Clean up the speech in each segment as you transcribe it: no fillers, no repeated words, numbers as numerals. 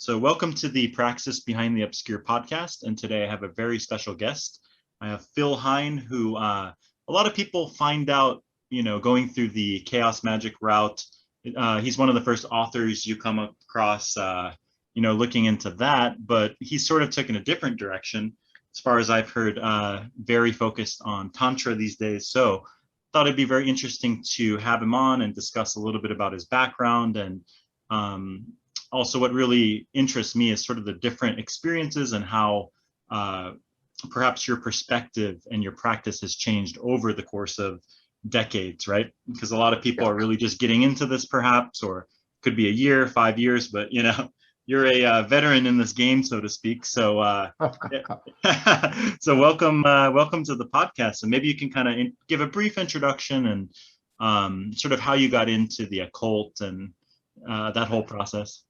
So welcome to the Praxis Behind the Obscure podcast. And today I have a very special guest. I have Phil Hine, who a lot of people find out, going through the Chaos Magic route. He's one of the first authors you come across, looking into that, but he's sort of taken a different direction. As far as I've heard, very focused on Tantra these days. So thought it'd be very interesting to have him on and discuss a little bit about his background. And also what really interests me is sort of the different experiences and how perhaps your perspective and your practice has changed over the course of decades, right? Because a lot of people are really just getting into this perhaps, or could be a year, 5 years, but you're a veteran in this game, so to speak. So so welcome to the podcast. And maybe you can kind of give a brief introduction and sort of how you got into the occult and that whole process.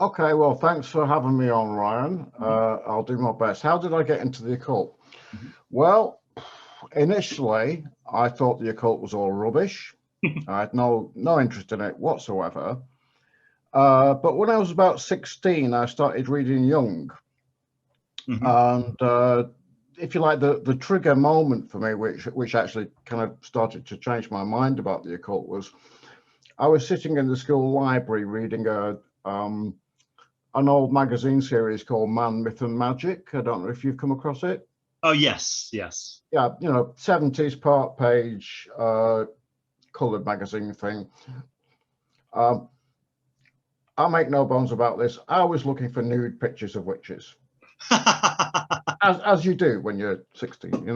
Okay, well, thanks for having me on, Ryan. I'll do my best. How did I get into the occult? Well, initially, I thought the occult was all rubbish. I had no interest in it whatsoever. But when I was about 16, I started reading Jung. And if you like, the trigger moment for me, which actually kind of started to change my mind about the occult, was I was sitting in the school library reading an old magazine series called Man, Myth and Magic. I don't know if you've come across it. Oh, yes. Yeah, 70s part page, colored magazine thing. I'll make no bones about this. I was looking for nude pictures of witches. as you do when you're 16,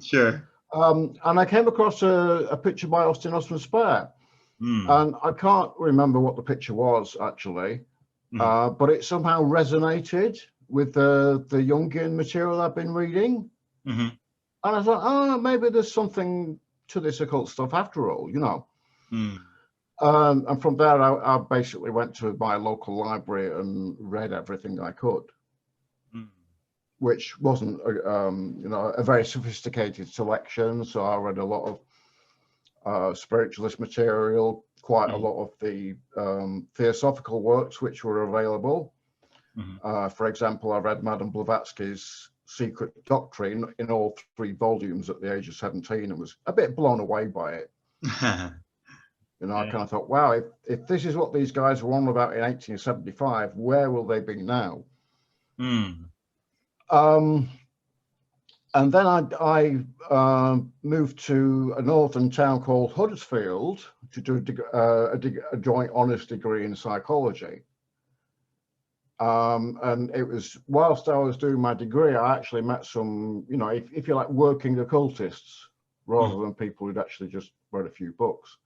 Sure. And I came across a picture by Austin Osman Spare. And I can't remember what the picture was, actually. But it somehow resonated with the Jungian material I've been reading. And I thought, oh, maybe there's something to this occult stuff after all, And from there, I basically went to my local library and read everything I could, which wasn't, a very sophisticated selection. So I read a lot of spiritualist material, quite a lot of the theosophical works which were available. For example, I read Madame Blavatsky's Secret Doctrine in all 3 volumes at the age of 17 and was a bit blown away by it. I kind of thought, wow, if this is what these guys were on about in 1875, where will they be now? And then I moved to a northern town called Huddersfield to do a joint honours degree in psychology. And it was whilst I was doing my degree, I actually met some, if you like, working occultists rather than people who'd actually just read a few books.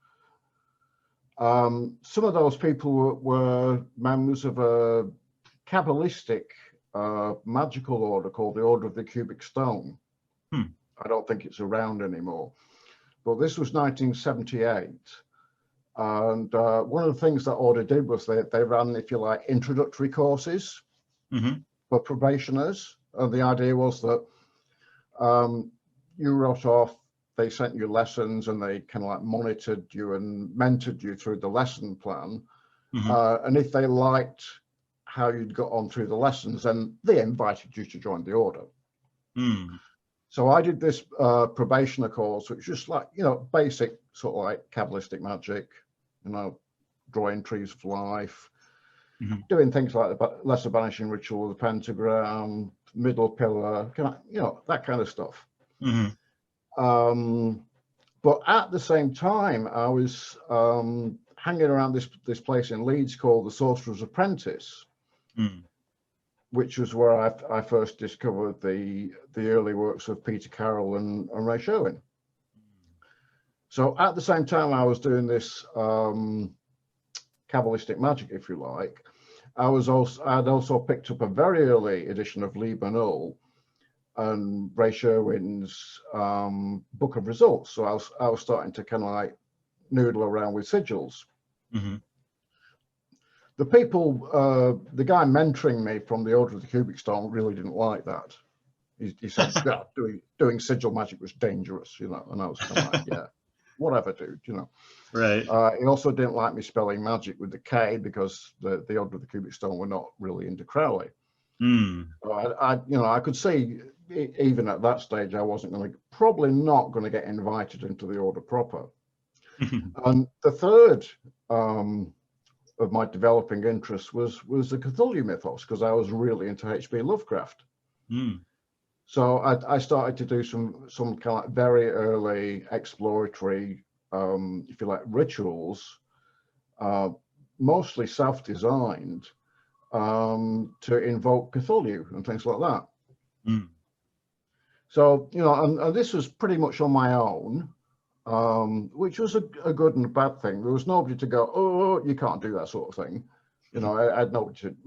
Some of those people were members of a Kabbalistic magical order called the Order of the Cubic Stone. I don't think it's around anymore, but this was 1978, and one of the things that order did was they ran, if you like, introductory courses for probationers, and the idea was that you wrote off, they sent you lessons, and they kind of like monitored you and mentored you through the lesson plan, and if they liked how you'd got on through the lessons, and they invited you to join the order. So I did this probationer course, which was like, basic sort of like Kabbalistic magic, drawing trees of life, doing things like the lesser banishing ritual, the pentagram, middle pillar, that kind of stuff. But at the same time, I was hanging around this place in Leeds called the Sorcerer's Apprentice, which was where I first discovered the early works of Peter Carroll and Ray Sherwin. So at the same time I was doing this Kabbalistic magic, if you like, I'd also picked up a very early edition of Liber Null and Ray Sherwin's Book of Results. So I was starting to kind of like noodle around with sigils. The people, the guy mentoring me from the Order of the Cubic Stone really didn't like that. He said, doing sigil magic was dangerous, and I was kind of like, yeah. whatever, dude, you know. Right. He also didn't like me spelling magic with the K because the Order of the Cubic Stone were not really into Crowley. So I could see even at that stage I wasn't probably not going to get invited into the order proper. And the third of my developing interest was the Cthulhu Mythos, because I was really into H.P. Lovecraft. So I started to do some kind of very early exploratory, if you like, rituals, mostly self-designed, to invoke Cthulhu and things like that. So, you know, and this was pretty much on my own, which was a good and a bad thing. There was nobody to go, oh, you can't do that sort of thing. You know, I had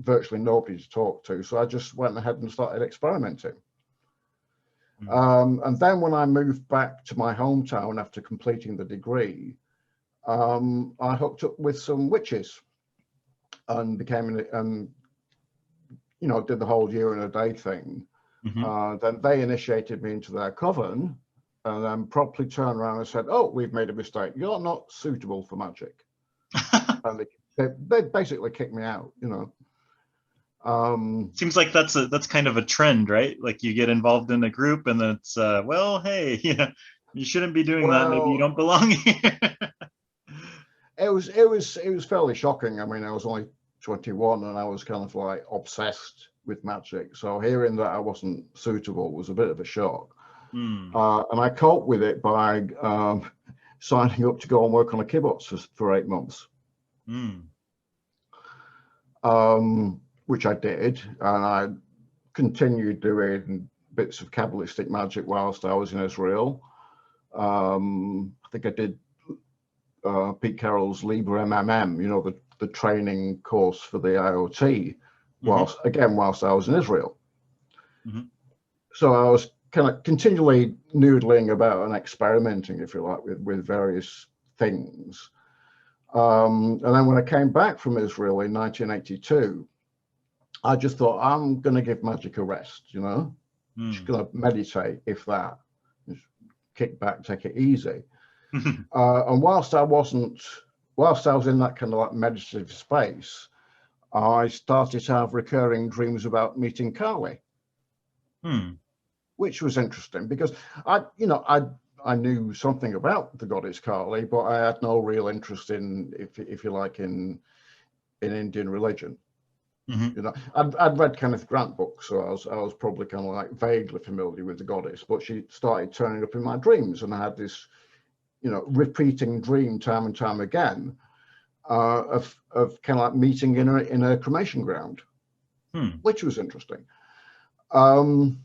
virtually nobody to talk to. So I just went ahead and started experimenting. And then when I moved back to my hometown after completing the degree, I hooked up with some witches and became, you know, did the whole year and a day thing. Then they initiated me into their coven, and then promptly turned around and said, oh, we've made a mistake. You're not suitable for magic. And they basically kicked me out, you know. Seems like that's kind of a trend, right? Like you get involved in a group and then it's well, hey, you shouldn't be doing that. Maybe you don't belong here. It was fairly shocking. I mean, I was only 21 and I was kind of like obsessed with magic. So hearing that I wasn't suitable was a bit of a shock. And I coped with it by signing up to go and work on a kibbutz for 8 months. Which I did, and I continued doing bits of Kabbalistic magic whilst I was in Israel. I think I did Pete Carroll's Liber MMM, you know, the training course for the IoT, whilst I was in Israel. So I was kind of continually noodling about and experimenting, if you like, with various things. And then when I came back from Israel in 1982, I just thought, I'm going to give magic a rest, you know, just going to meditate, if that, just kick back, take it easy. And whilst I was in that kind of like meditative space, I started to have recurring dreams about meeting Kali, which was interesting because I knew something about the goddess Kali, but I had no real interest in, if you like, in Indian religion. You know, I'd read Kenneth Grant books, so I was probably kind of like vaguely familiar with the goddess, but she started turning up in my dreams, and I had this, you know, repeating dream time and time again of kind of like meeting in a cremation ground, which was interesting. And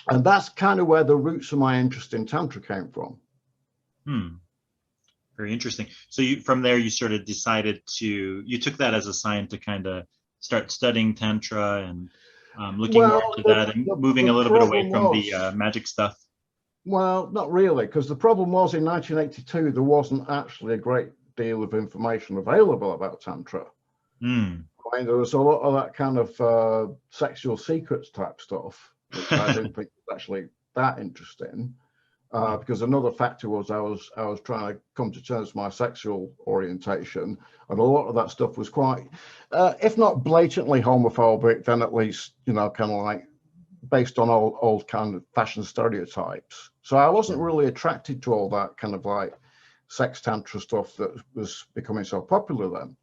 that's kind of where the roots of my interest in Tantra came from. Very interesting. So from there, you sort of decided you took that as a sign to kind of start studying Tantra and looking more into that and moving a little bit away from the magic stuff. Well, not really, because the problem was in 1982, there wasn't actually a great deal of information available about Tantra. I mean, there was a lot of that kind of sexual secrets type stuff, which I didn't think was actually that interesting. Because another factor was I was trying to come to terms with my sexual orientation, and a lot of that stuff was quite, if not blatantly homophobic, then at least, you know, kind of like based on old kind of fashion stereotypes. So I wasn't really attracted to all that kind of like sex tantra stuff that was becoming so popular then.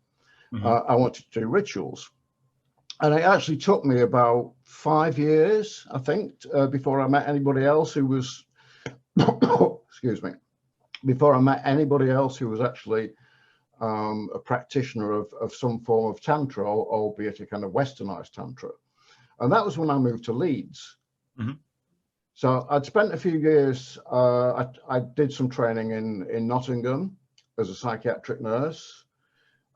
I wanted to do rituals, and it actually took me about 5 years, I think, before I met anybody else who was excuse me, before I met anybody else who was actually a practitioner of some form of Tantra, albeit a kind of westernized Tantra. And that was when I moved to Leeds. So I'd spent a few years, I did some training in Nottingham as a psychiatric nurse.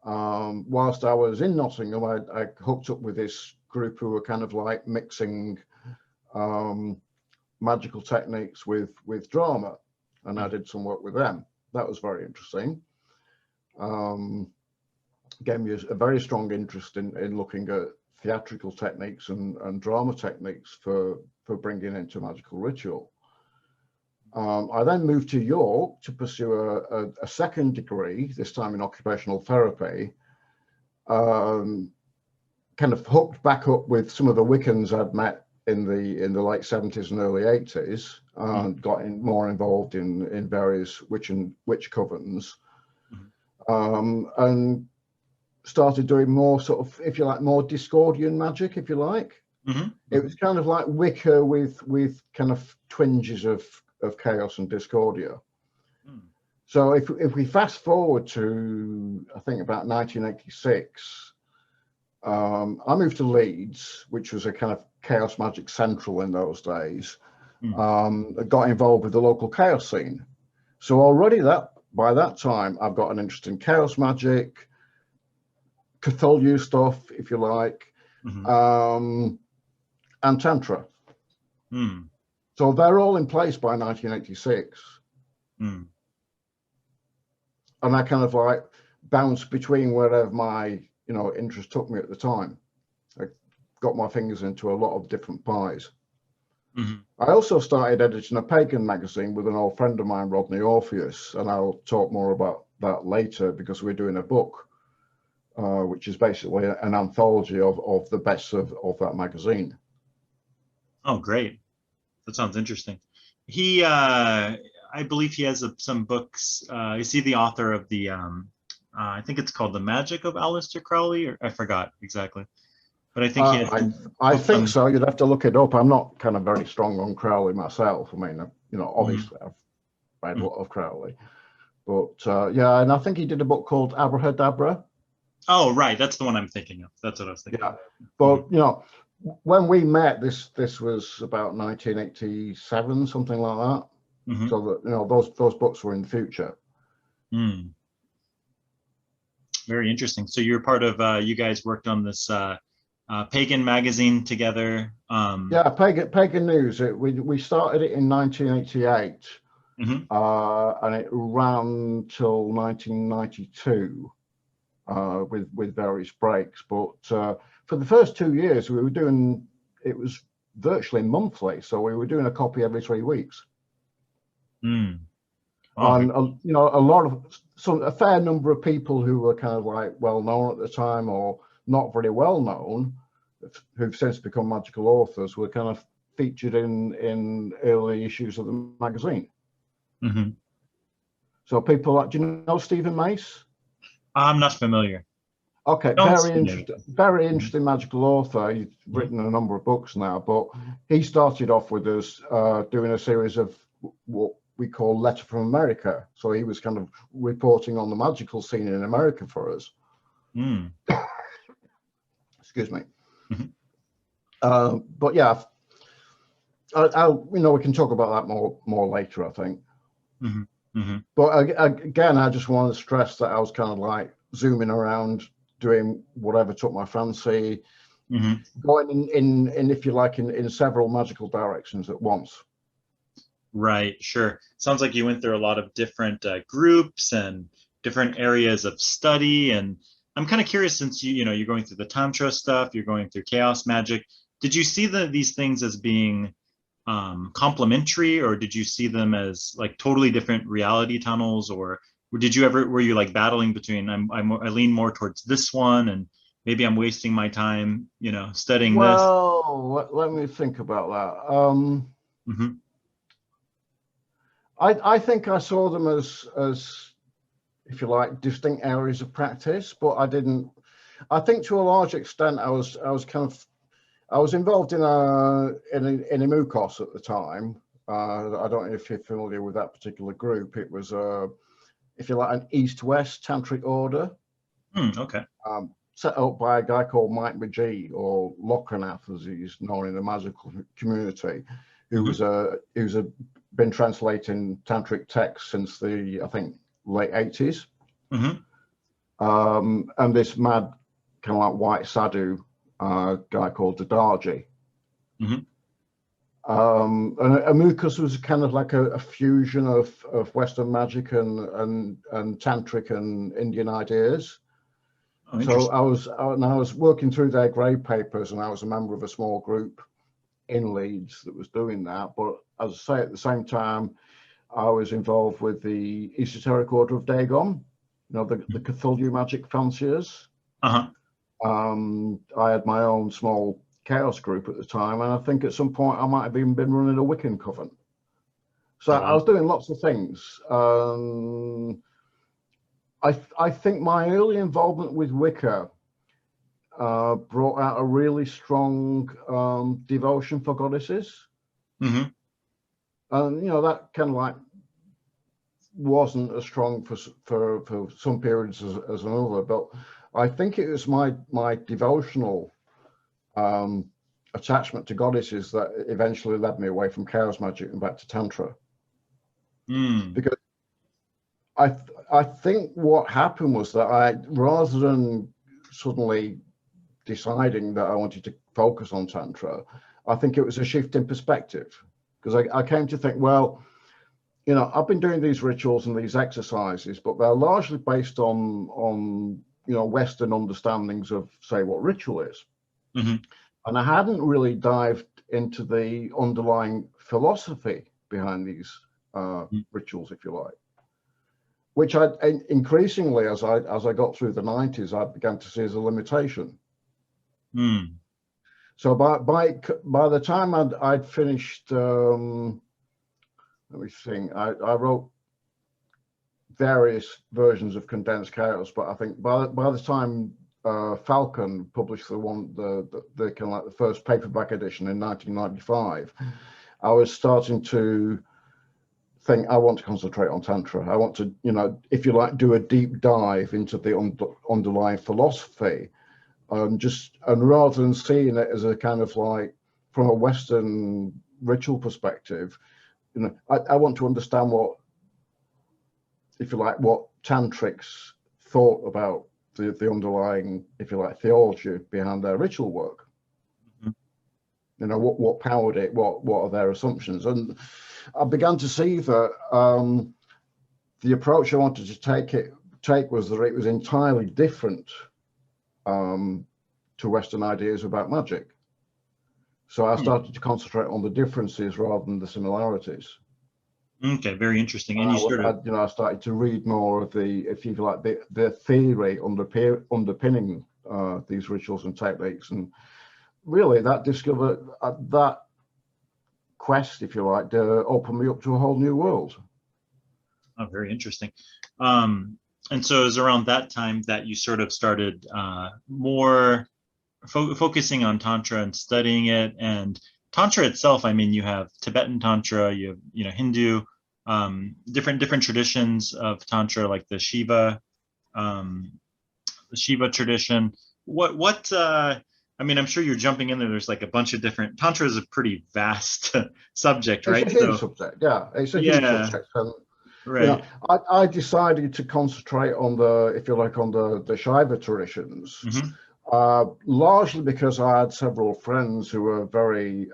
Whilst I was in Nottingham, I hooked up with this group who were kind of like mixing magical techniques with drama, and I did some work with them. That was very interesting. Gave me a very strong interest in looking at theatrical techniques and drama techniques for bringing into magical ritual. I then moved to York to pursue a second degree, this time in occupational therapy. Kind of hooked back up with some of the Wiccans I'd met in the late 70s and early 80s, and got more involved in various witch covens, and started doing more sort of, if you like, more Discordian magic, if you like. It was kind of like Wicca with kind of twinges of chaos and discordia. So if we fast forward to, I think, about 1986, I moved to Leeds, which was a kind of Chaos Magic central in those days. Got involved with the local chaos scene. So already by that time, I've got an interest in Chaos Magic, Cthulhu stuff, if you like, and Tantra. So they're all in place by 1986. And I kind of like bounced between wherever my interest took me at the time. I got my fingers into a lot of different pies. I also started editing a Pagan magazine with an old friend of mine, Rodney Orpheus, and I'll talk more about that later because we're doing a book, which is basically an anthology of the best of that magazine. Oh, great. That sounds interesting. He, I believe he has some books. Is he the author of the, I think it's called The Magic of Aleister Crowley, or I forgot exactly. But I think he has. I think so. You'd have to look it up. I'm not kind of very strong on Crowley myself. I mean, obviously I've read a lot of Crowley, but yeah, and I think he did a book called Abrahadabra. Oh, right. That's the one I'm thinking of. That's what I was thinking. Yeah, but when we met, this was about 1987, something like that. So that those books were in the future. Very interesting. So you're part of. You guys worked on this Pagan Magazine together. Yeah, Pagan News. We started it in 1988, and it ran till 1992 with various breaks. But for the first 2 years, we were doing it was virtually monthly, so we were doing a copy every 3 weeks. And a fair number of people who were kind of like well known at the time or not very well known, who've since become magical authors, were kind of featured in early issues of the magazine. So people like, do you know Stephen Mace? I'm not familiar. Okay, very interesting magical author. He's written a number of books now, but he started off with us doing a series of what we call Letter from America. So he was kind of reporting on the magical scene in America for us. Excuse me. But yeah, we can talk about that more later, I think. But again, I just want to stress that I was kind of like zooming around, doing whatever took my fancy, going in if you like, in several magical directions at once. Right, sure. Sounds like you went through a lot of different groups and different areas of study. And I'm kind of curious, since you're going through the Tantra stuff, you're going through Chaos Magic. Did you see these things as being complementary, or did you see them as like totally different reality tunnels, or were you like battling between I lean more towards this one and maybe I'm wasting my time studying this? Well, let me think about that. I think I saw them as if you like distinct areas of practice, but I think to a large extent I was involved in a Mukos at the time. I don't know if you're familiar with that particular group. It was if you like, an East-West Tantric order. Okay. Set up by a guy called Mike McGee, or Lochanath as he's known in the magical community, who's been translating Tantric texts since the, I think, late 80s. And this mad kind of like white sadhu guy called Dadarji. And Amukas was kind of like a fusion of Western magic and Tantric and Indian ideas. So I was working through their grade papers, and I was a member of a small group in Leeds that was doing that. But as I say, at the same time, I was involved with the Esoteric Order of Dagon, the Cthulhu Magic fanciers. Uh-huh. I had my own small chaos group at the time, and I think at some point I might have even been running a Wiccan coven. So I was doing lots of things. I think my early involvement with Wicca brought out a really strong devotion for goddesses. Mm-hmm. And that kind of like wasn't as strong for some periods as another, but I think it was my devotional attachment to goddesses that eventually led me away from Chaos Magic and back to Tantra. Because I think what happened was that rather than suddenly deciding that I wanted to focus on Tantra, I think it was a shift in perspective, because I came to think, well, I've been doing these rituals and these exercises, but they're largely based on Western understandings of, say, what ritual is. Mm-hmm. And I hadn't really dived into the underlying philosophy behind these rituals, if you like, which I increasingly, as I got through the 90s, I began to see as a limitation. So by the time I'd finished, let me think, I wrote various versions of Condensed Chaos, but I think by the time Falcon published the kind of like the first paperback edition in 1995, I was starting to think I want to concentrate on Tantra. I want to, if you like, do a deep dive into the underlying philosophy, and rather than seeing it as a kind of like from a Western ritual perspective, I want to understand what, if you like, what tantrics thought about the underlying, if you like, theology behind their ritual work. Mm-hmm. What powered it, what are their assumptions. And I began to see that the approach I wanted to take was that it was entirely different to Western ideas about magic. So I started to concentrate on the differences rather than the similarities. Okay, very interesting. And I started to read more of the, if you like, the theory underpinning these rituals and techniques, and really that that quest, if you like, opened me up to a whole new world. Oh, very interesting. And so it was around that time that you sort of started more focusing on Tantra and studying it. And Tantra itself, I mean, you have Tibetan Tantra, you have, Hindu, different traditions of Tantra, like the Shiva tradition. I mean, I'm sure you're jumping in there. There's like a bunch of different. Tantra is a pretty vast subject, right? It's a huge subject. Yeah, it's a huge subject. And, right. I decided to concentrate on the Shiva traditions, mm-hmm. Largely because I had several friends who were very,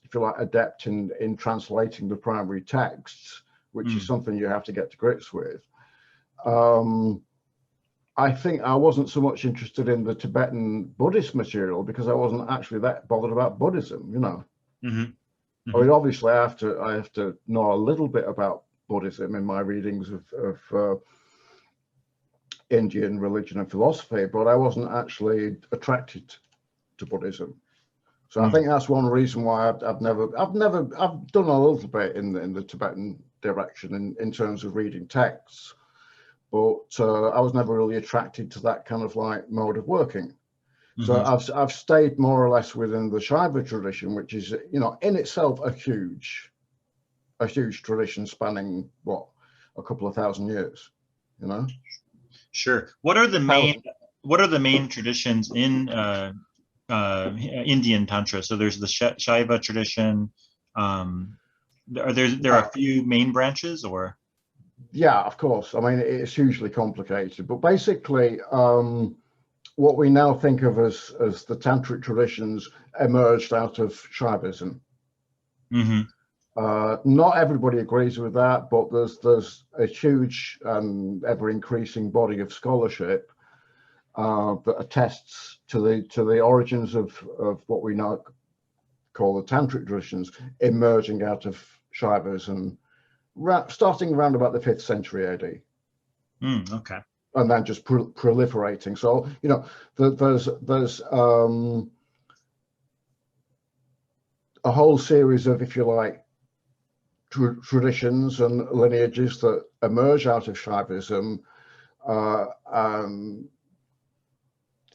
if you like, adept in translating the primary texts, which is something you have to get to grips with. I think I wasn't so much interested in the Tibetan Buddhist material because I wasn't actually that bothered about Buddhism, Mm-hmm. Mm-hmm. I mean, obviously, I have to know a little bit about Buddhism in my readings of Indian religion and philosophy, but I wasn't actually attracted to Buddhism. So I think that's one reason why I've done a little bit in the Tibetan direction in terms of reading texts, but I was never really attracted to that kind of like mode of working. Mm-hmm. So I've stayed more or less within the Shiva tradition, which is in itself a huge tradition spanning a couple of thousand years. Sure. What are the main traditions in Indian Tantra? So there's the Shiva tradition. There are a few main branches, or? Yeah, of course. I mean, it's hugely complicated, but basically, what we now think of as the tantric traditions emerged out of Shaivism. Mm-hmm. Not everybody agrees with that, but there's a huge and ever-increasing body of scholarship that attests to the origins of what we now call the tantric traditions emerging out of Shaivism, starting around about the 5th century AD. Okay. And then just proliferating. So, you know, there's a whole series of, if you like, traditions and lineages that emerge out of Shaivism.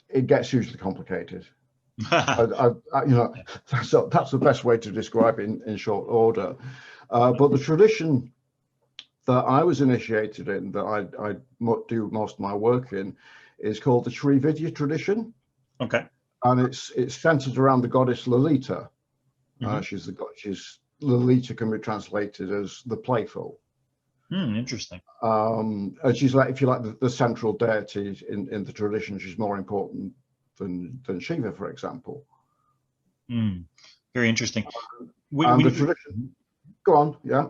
It gets hugely complicated. You know, that's the best way to describe it in short order. But the tradition that I was initiated in, that I do most of my work in, is called the Sri Vidya Tradition. Okay. And it's centered around the goddess Lolita. She's Lolita can be translated as the playful. Interesting. And she's like, if you like, the central deity in the tradition. She's more important than Shiva, for example. Very interesting. And the tradition. Go on, yeah.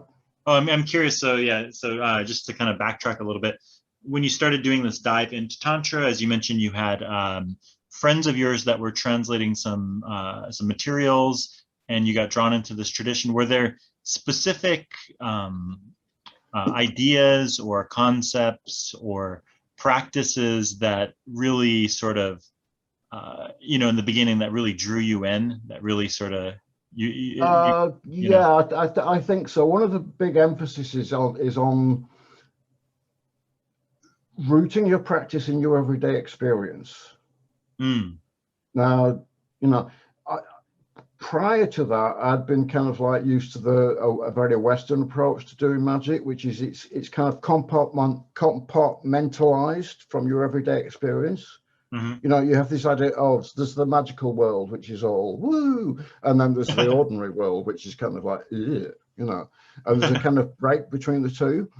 Oh, I'm curious. So yeah, so just to kind of backtrack a little bit, when you started doing this dive into Tantra, as you mentioned, you had friends of yours that were translating some materials, and you got drawn into this tradition. Were there specific ideas or concepts or practices that really sort of, you know, in the beginning that really drew you in, that really sort of I think so. One of the big emphases is on rooting your practice in your everyday experience. Now, you know, prior to that, I'd been kind of like used to a very Western approach to doing magic, which is it's kind of compartmentalized from your everyday experience. You know, you have this idea, oh, there's the magical world, which is all woo, and then there's the ordinary world, which is kind of like, you know, and there's a kind of break between the two.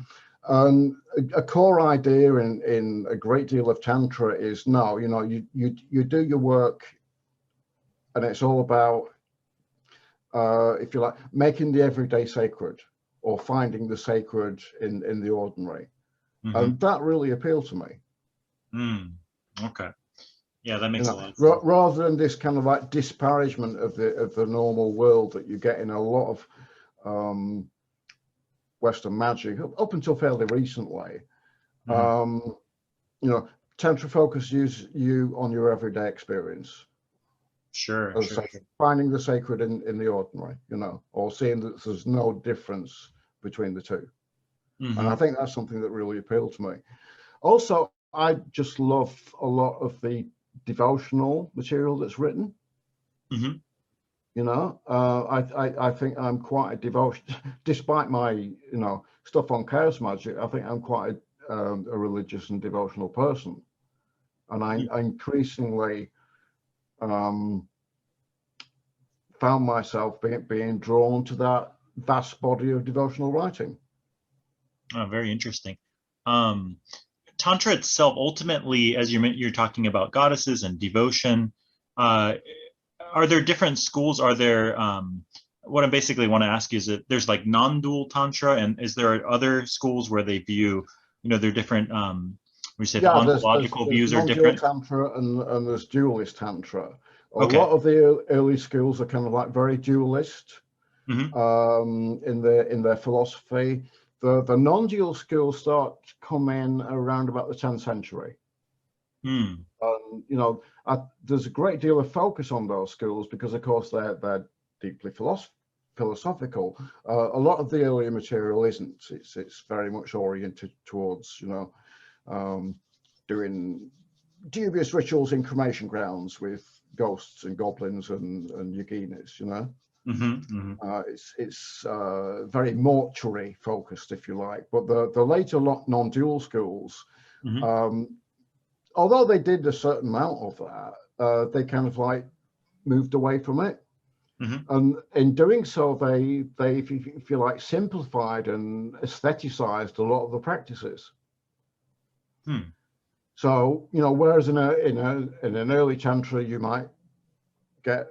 And a core idea in a great deal of Tantra is, no, you know, you do your work, and it's all about, if you like, making the everyday sacred, or finding the sacred in the ordinary. And that really appealed to me. Okay. Yeah, that makes a lot of sense. Rather than this kind of like disparagement of the normal world that you get in a lot of Western magic up until fairly recently. You know, Tantra focuses you on your everyday experience. Sure. Finding the sacred in the ordinary, you know, or seeing that there's no difference between the two. And I think that's something that really appealed to me. Also, I just love a lot of the devotional material that's written. You know, I think I'm quite a devotion, despite my, you know, stuff on Chaos Magic. I think I'm quite a religious and devotional person, and I increasingly found myself being drawn to that vast body of devotional writing. Oh, very interesting. Tantra itself, ultimately, as you're talking about goddesses and devotion, are there different schools? Are there, what I basically want to ask you is that there's like non-dual Tantra, and is there other schools where they view, you know, they're different, we say the ontological views are different? Tantra and there's dualist Tantra. A lot of the early schools are kind of like very dualist in their philosophy. The non-dual schools start to come in around about the 10th century. You know, there's a great deal of focus on those schools because, of course, they're deeply philosophical. A lot of the earlier material isn't. It's very much oriented towards, you know, doing dubious rituals in cremation grounds with ghosts and goblins and yoginis, you know. It's very mortuary focused, if you like. But the later non-dual schools, although they did a certain amount of that, they kind of like moved away from it. And in doing so, they if you like, simplified and aestheticized a lot of the practices. So, you know, whereas in an early Tantra, you might get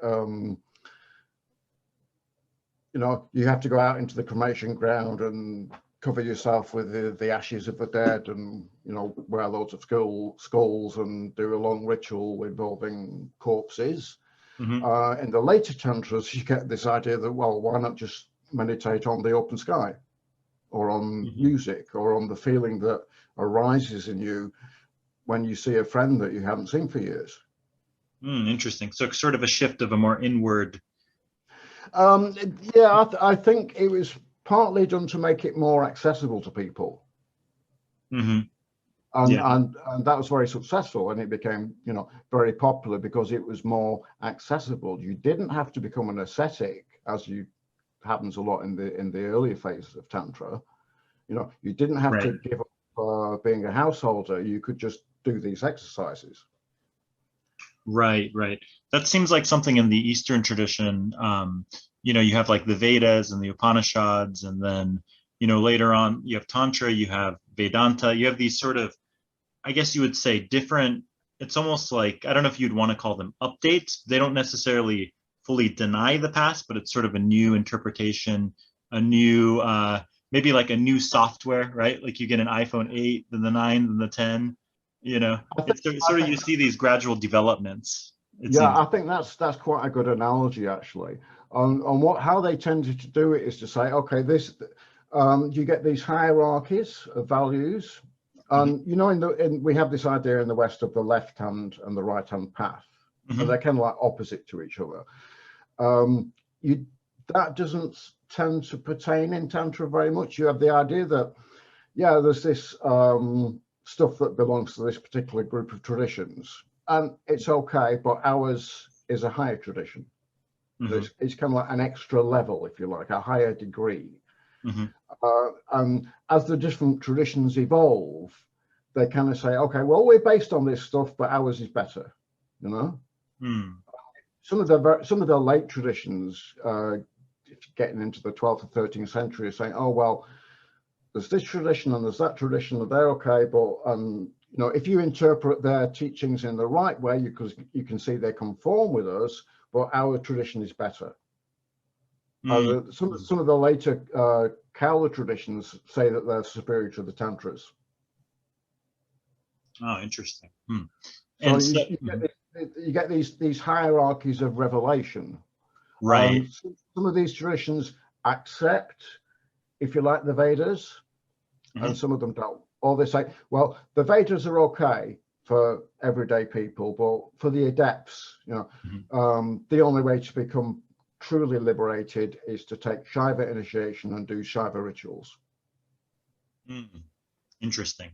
you know, you have to go out into the cremation ground and cover yourself with the ashes of the dead, and, you know, wear loads of skulls and do a long ritual involving corpses. In the later Tantras, you get this idea that, well, why not just meditate on the open sky or on music, or on the feeling that arises in you when you see a friend that you haven't seen for years. Interesting. So sort of a shift of a more inward. Yeah, I think it was partly done to make it more accessible to people. And that was very successful, and it became, you know, very popular because it was more accessible. You didn't have to become an ascetic, as happens a lot in the earlier phases of Tantra. You know, you didn't have to give up being a householder. You could just do these exercises. Right. That seems like something in the Eastern tradition. You know, you have like the Vedas and the Upanishads, and then, you know, later on you have Tantra, you have Vedanta, you have these sort of, I guess you would say, different, it's almost like, I don't know if you'd want to call them updates. They don't necessarily fully deny the past, but it's sort of a new interpretation, a new, maybe like a new software, right? Like you get an iPhone 8, then the 9, then the 10, you know, it's sort of, you see these gradual developments. I think that's quite a good analogy, actually. On how they tended to do it is to say, okay, this, you get these hierarchies of values. You know, we have this idea in the West of the left hand and the right hand path, and they're kind of like opposite to each other. That doesn't tend to pertain in Tantra very much. You have the idea that, yeah, there's this stuff that belongs to this particular group of traditions, and it's okay, but ours is a higher tradition. It's kind of like an extra level, if you like, a higher degree. And as the different traditions evolve, they kind of say, okay, well, we're based on this stuff, but ours is better, you know? Some of the late traditions, getting into the 12th or 13th century, are saying, oh, well, there's this tradition and there's that tradition, and they're okay, but you know, if you interpret their teachings in the right way, you can see they conform with us, but our tradition is better. Some of the later Kaula traditions say that they're superior to the Tantras. Oh, interesting. And so you get these hierarchies of revelation. Right. Some of these traditions accept, if you like, the Vedas, and some of them don't. Or they say, well, the Vedas are okay for everyday people, but for the adepts, you know, the only way to become truly liberated is to take Shiva initiation and do Shiva rituals. Interesting.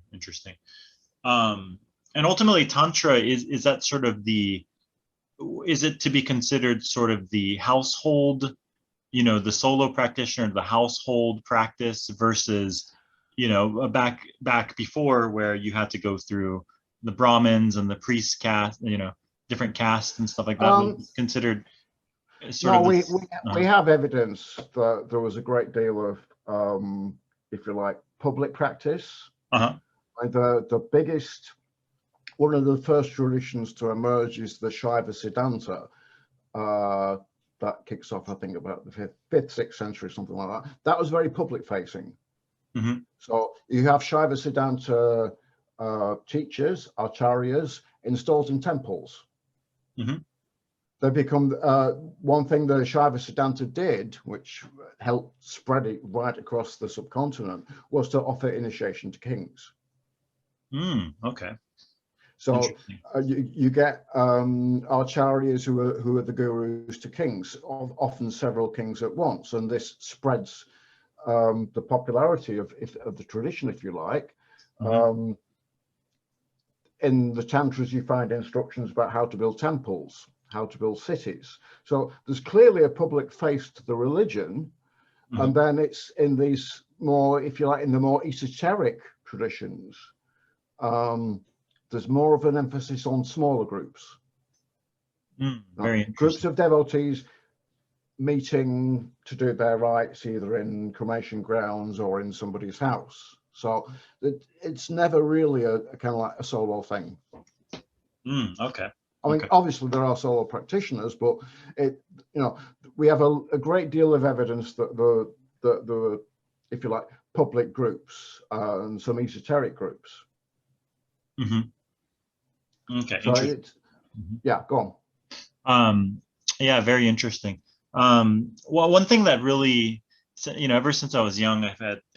And ultimately, Tantra is that sort of is it to be considered sort of the household, you know, the solo practitioner, the household practice versus, you know, back before, where you had to go through the Brahmins and the priest caste, you know, different castes and stuff like that, considered sort of this, we have evidence that there was a great deal of, if you like, public practice. The biggest, one of the first traditions to emerge is the Shiva Sedans. That kicks off, I think, about the 5th, 6th century, something like that. That was very public facing. So you have Shiva Sedans teachers, acharyas, installed in temples. They become one thing the Shiva Sedans did, which helped spread it right across the subcontinent, was to offer initiation to kings. Okay. So you get acharyas who are the gurus to kings, often several kings at once, and this spreads the popularity of the tradition, if you like. In the Tantras, you find instructions about how to build temples, how to build cities. So there's clearly a public face to the religion, and then it's in these more, if you like, in the more esoteric traditions, there's more of an emphasis on smaller groups. Very groups of devotees meeting to do their rites, either in cremation grounds or in somebody's house. So it's never really a kind of like a solo thing. Okay. I mean, obviously there are solo practitioners, but we have a great deal of evidence that the if you like, public groups and some esoteric groups. Okay. So yeah, go on. Yeah, very interesting. Well, one thing that really ever since I was young,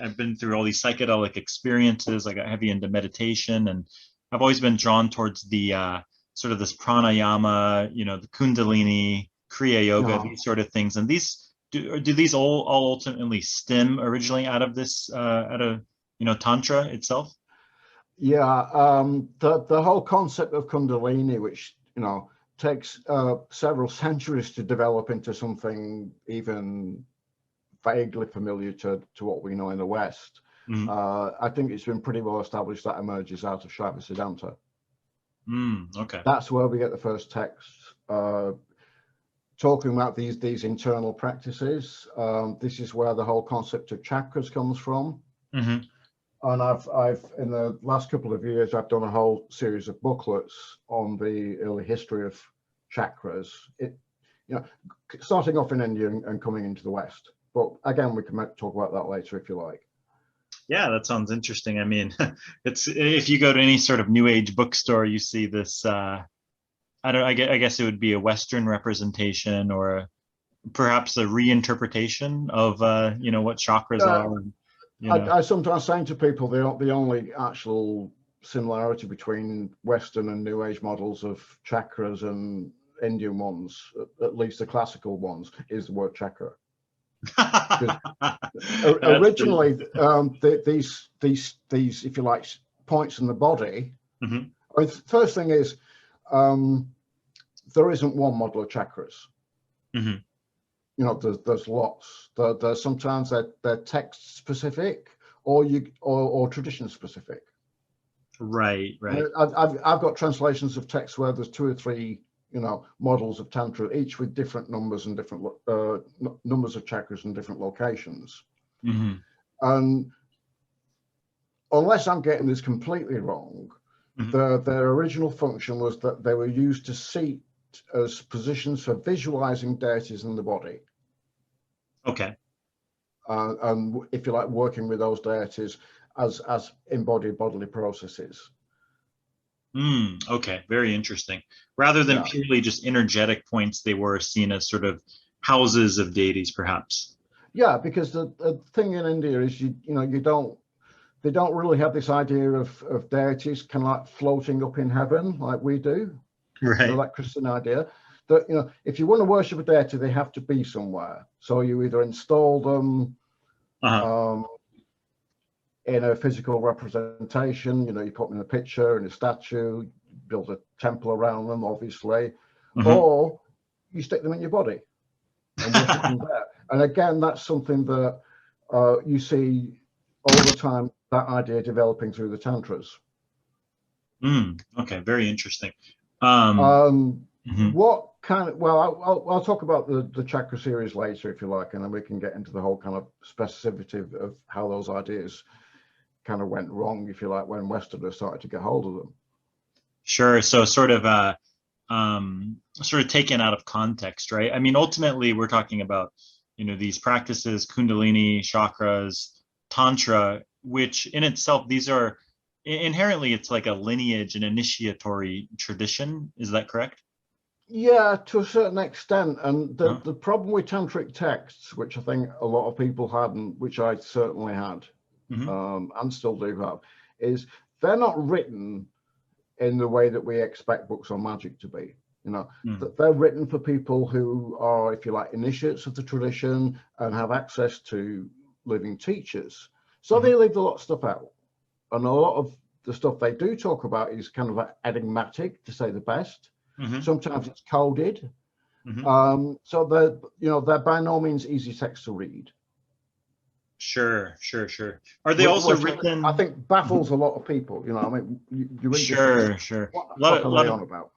I've been through all these psychedelic experiences. I got heavy into meditation, and I've always been drawn towards the sort of this pranayama, the Kundalini, Kriya Yoga, these sort of things. And these do these all ultimately stem originally out of this out of Tantra itself? Yeah, the whole concept of Kundalini, which takes several centuries to develop into something even vaguely familiar to what we know in the West. I think it's been pretty well established that emerges out of Shiva Sedans. Okay. That's where we get the first texts talking about these internal practices. This is where the whole concept of chakras comes from. And I've in the last couple of years, I've done a whole series of booklets on the early history of chakras. Starting off in India and coming into the West. But again, we can talk about that later if you like. Yeah, that sounds interesting. I mean, it's if you go to any sort of New Age bookstore, you see this. I guess it would be a Western representation or perhaps a reinterpretation of what chakras are. I sometimes say to people the only actual similarity between Western and New Age models of chakras and Indian ones, at least the classical ones, is the word chakra. Originally, these if you like points in the body. I mean, first thing is there isn't one model of chakras. There's lots. There's sometimes they're text specific or tradition specific. Right. I've got translations of texts where there's 2 or 3 models of Tantra, each with different numbers and different numbers of chakras in different locations. And unless I'm getting this completely wrong, their original function was that they were used to seat as positions for visualizing deities in the body. Okay. And if you like, working with those deities as embodied bodily processes. Okay, very interesting. Rather than purely just energetic points, they were seen as sort of houses of deities, perhaps. Yeah, because the thing in India is they don't really have this idea of deities kind of like floating up in heaven like we do. Right. That Christian idea that if you want to worship a deity, they have to be somewhere. So you either install them in a physical representation, you put them in a picture, in a statue, build a temple around them, obviously, or you stick them in your body and worship them there. And again, that's something that you see all the time, that idea developing through the Tantras. Okay, very interesting. What kind of, well, I'll talk about the chakra series later, if you like, and then we can get into the whole kind of specificity of how those ideas kind of went wrong, if you like, when Westerners started to get hold of them. Sure. So sort of taken out of context, right? I mean, ultimately, we're talking about, these practices, Kundalini, chakras, Tantra, which in itself, these are inherently, it's like a lineage, an initiatory tradition. Is that correct? Yeah, to a certain extent. And the problem with Tantric texts, which I think a lot of people hadn't, which I certainly had, and still do have, is they're not written in the way that we expect books on magic to be. They're written for people who are, if you like, initiates of the tradition and have access to living teachers. So they leave a lot of stuff out. And a lot of the stuff they do talk about is kind of like enigmatic, to say the best. Sometimes it's coded. So they're by no means easy text to read. Sure. Are they also written? I think baffles a lot of people. I mean, you read Sure. What are they on about?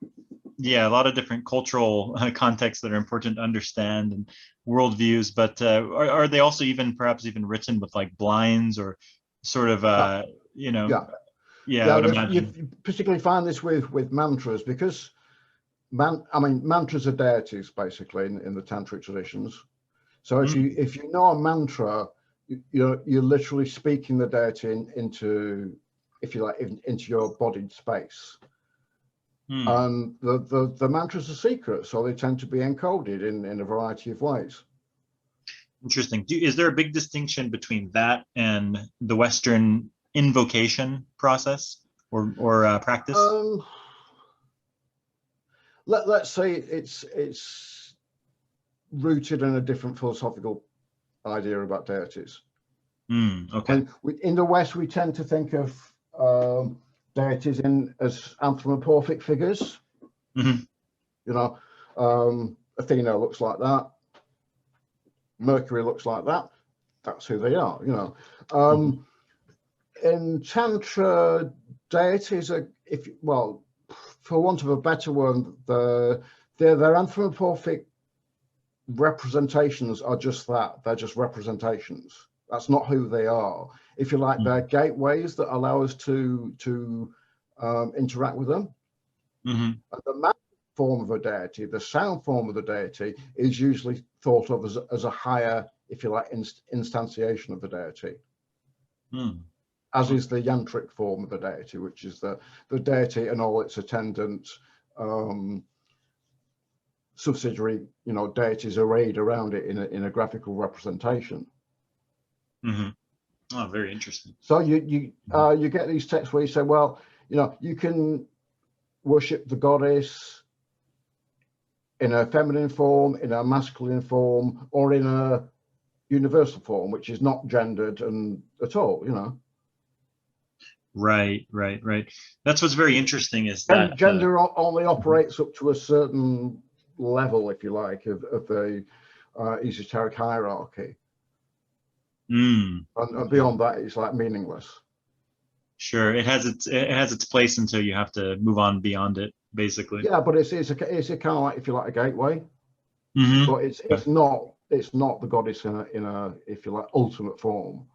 Yeah, a lot of different cultural contexts that are important to understand and worldviews. But are they also perhaps even written with like blinds or sort of Yeah, I would imagine. You particularly find this with mantras, because mantras are deities basically in the tantric traditions. So if you know a mantra, you're literally speaking the deity into, if you like, into your bodied space. And the mantras are secret, so they tend to be encoded in a variety of ways. Interesting. Is there a big distinction between that and the Western invocation process or practice? Let's say it's rooted in a different philosophical idea about deities. Okay. In the West, we tend to think of deities as anthropomorphic figures. Mm-hmm. You know, Athena looks like that. Mercury looks like that. That's who they are. You know, in Tantra, deities are, for want of a better word, their anthropomorphic representations are just that. They're just representations. That's not who they are. If you like, they're gateways that allow us to interact with them. Mm-hmm. And the magic form of a deity, the sound form of the deity, is usually thought of as a higher, if you like, instantiation of the deity. As is the yantric form of the deity, which is the deity and all its attendant subsidiary, deities arrayed around it in a graphical representation. Mm-hmm. Oh, very interesting. So you get these texts where you say, well, you can worship the goddess in a feminine form, in a masculine form, or in a universal form, which is not gendered at all. Right. That's what's very interesting is that gender only operates up to a certain level, if you like, of the esoteric hierarchy. And beyond that, it's like meaningless. Sure, it has its place until you have to move on beyond it, basically. Yeah, but it's a kind of like, if you like, a gateway. But it's not the goddess in a if you like ultimate form.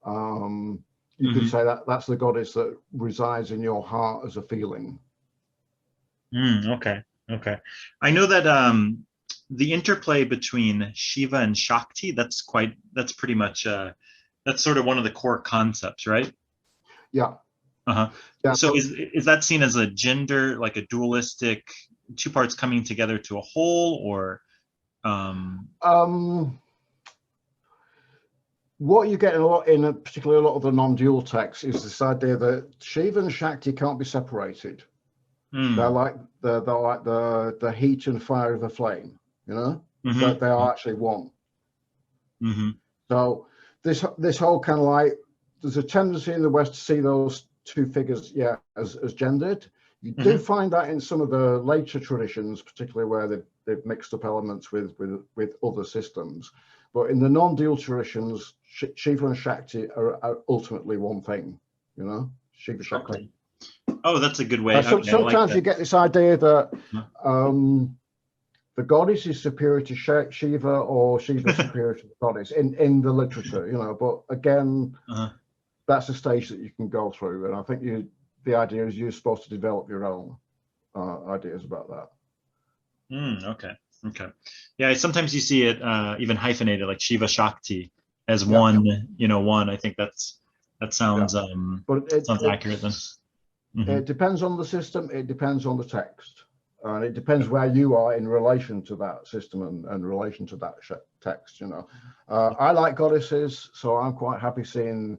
You could say that's the goddess that resides in your heart as a feeling. Okay. I know that the interplay between Shiva and Shakti, that's pretty much that's sort of one of the core concepts, right? Yeah. Yeah. So is that seen as a gender, like a dualistic, two parts coming together to a whole, or what you get particularly a lot of the non-dual texts is this idea that Shiva and Shakti can't be separated. They're like the heat and fire of the flame, that they are actually one. So this whole kind of like, there's a tendency in the West to see those two figures, as gendered. You do find that in some of the later traditions, particularly where they've mixed up elements with other systems. But in the non-dual traditions, Shiva and Shakti are ultimately one thing, Shiva Shakti. Okay. Oh, that's a good way. Sometimes you get this idea that the goddess is superior to Shiva, or Shiva superior to the goddess in the literature, But again, that's a stage that you can go through, and I think the idea is you're supposed to develop your own ideas about that. Okay. Yeah, sometimes you see it even hyphenated, like Shiva Shakti as one. One. I think that sounds sounds accurate then. It depends on the system. It depends on the text, and it depends where you are in relation to that system and relation to that text. I like goddesses, so I'm quite happy seeing,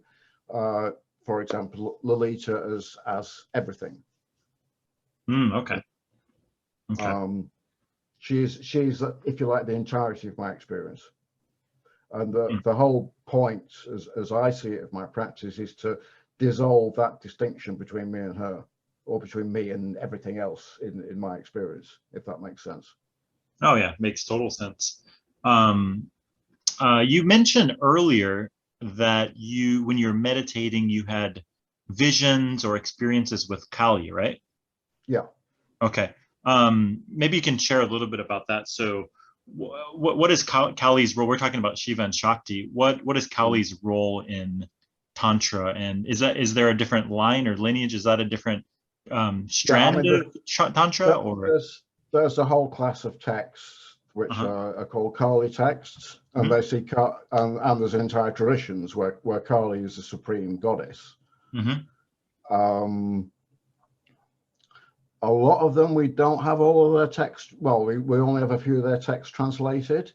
for example, Lolita as everything. Okay. She's if you like, the entirety of my experience, and the whole point, as I see it, of my practice is to dissolve that distinction between me and her, or between me and everything else in my experience, if that makes sense. Oh yeah, makes total sense. You mentioned earlier that when you're meditating, you had visions or experiences with Kali, right? Yeah. Okay. Maybe you can share a little bit about that. So what is Kali's role? We're talking about Shiva and Shakti. What is Kali's role in Tantra, and is there a different line or lineage? Is that a different strand of Tantra? Or there's a whole class of texts which are called Kali texts, and they see and there's entire traditions where Kali is the supreme goddess. A lot of them we don't have all of their text. Well, we only have a few of their texts translated.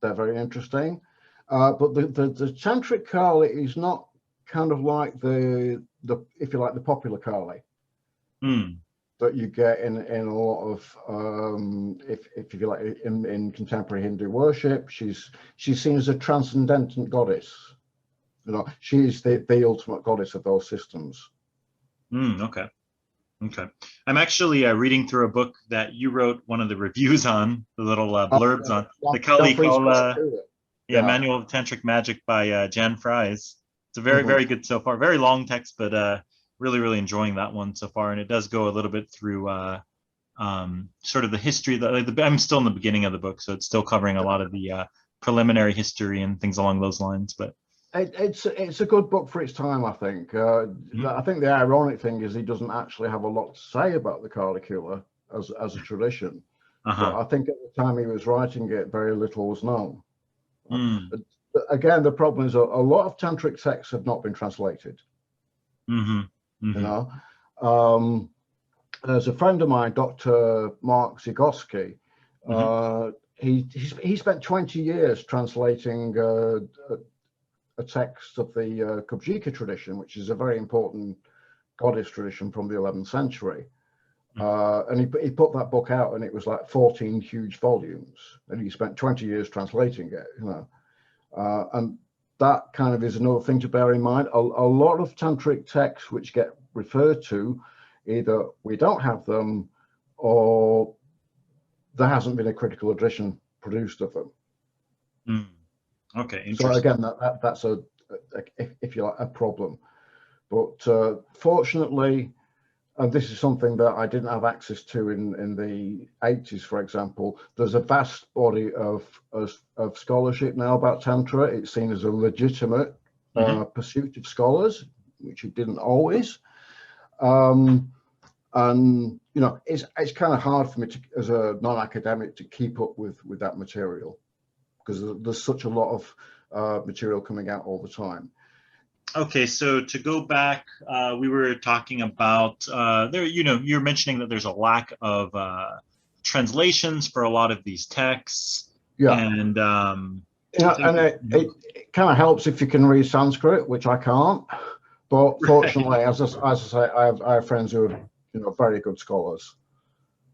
they're very interesting. But the Tantric Kali is not kind of like the if you like, the popular Kali that you get in a lot of if you like, in contemporary Hindu worship. She's seen as a transcendental goddess. You know, she's the ultimate goddess of those systems. Okay. I'm actually reading through a book that you wrote one of the reviews on, the little blurbs on, the Kali Kola, Manual of Tantric Magic by Jan Fries. It's a very good so far. Very long text, but really enjoying that one so far. And it does go a little bit through sort of the history. I'm still in the beginning of the book, so it's still covering a lot of the preliminary history and things along those lines. But it's a good book for its time, I think. I think the ironic thing is he doesn't actually have a lot to say about the Kali Kula as a tradition. But I think at the time he was writing it, very little was known. But again, the problem is a lot of tantric texts have not been translated. You know, there's a friend of mine, Dr. Mark Zygowski. He spent 20 years translating a text of the Kubjika tradition, which is a very important goddess tradition from the 11th century. And he put that book out, and it was like 14 huge volumes, and he spent 20 years translating it, you know. And that kind of is another thing to bear in mind. A lot of tantric texts which get referred to, either we don't have them or there hasn't been a critical edition produced of them. Okay, interesting. So again, that's if you like, a problem. But fortunately, and this is something that I didn't have access to in the 80s, for example, there's a vast body of scholarship now about Tantra. It's seen as a legitimate pursuit of scholars, which it didn't always. And you know, it's kind of hard for me as a non-academic to keep up with that material, because there's such a lot of material coming out all the time. Okay, so to go back, we were talking about there. You know, you're mentioning that there's a lack of translations for a lot of these texts. Yeah, and it kind of helps if you can read Sanskrit, which I can't. But fortunately, as I say, I have friends who are, you know, very good scholars.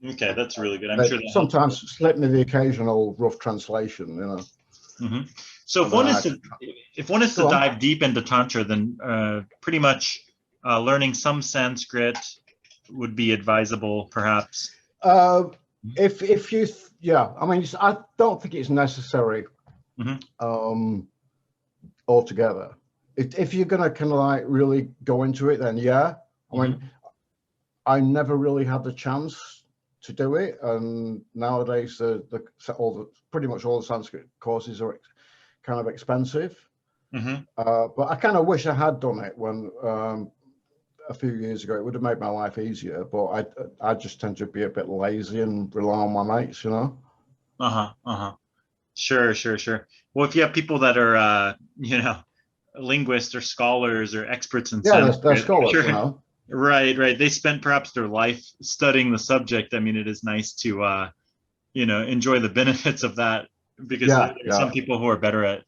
Okay, that's really good. I'm sure that sometimes slip me the occasional rough translation, you know. So if one is to dive deep into Tantra, then pretty much learning some Sanskrit would be advisable, perhaps. If you, I mean, I don't think it's necessary altogether. If you're going to kind of like really go into it, then I mean, I never really had the chance to do it, and nowadays pretty much all the Sanskrit courses are kind of expensive. But I kind of wish I had done it when a few years ago. It would have made my life easier, but I just tend to be a bit lazy and rely on my mates, you know. Sure. Well, if you have people that are you know, linguists or scholars or experts in Sanskrit, they're scholars, you know. Right. They spent perhaps their life studying the subject. I mean, it is nice to you know, enjoy the benefits of that, because there's some people who are better at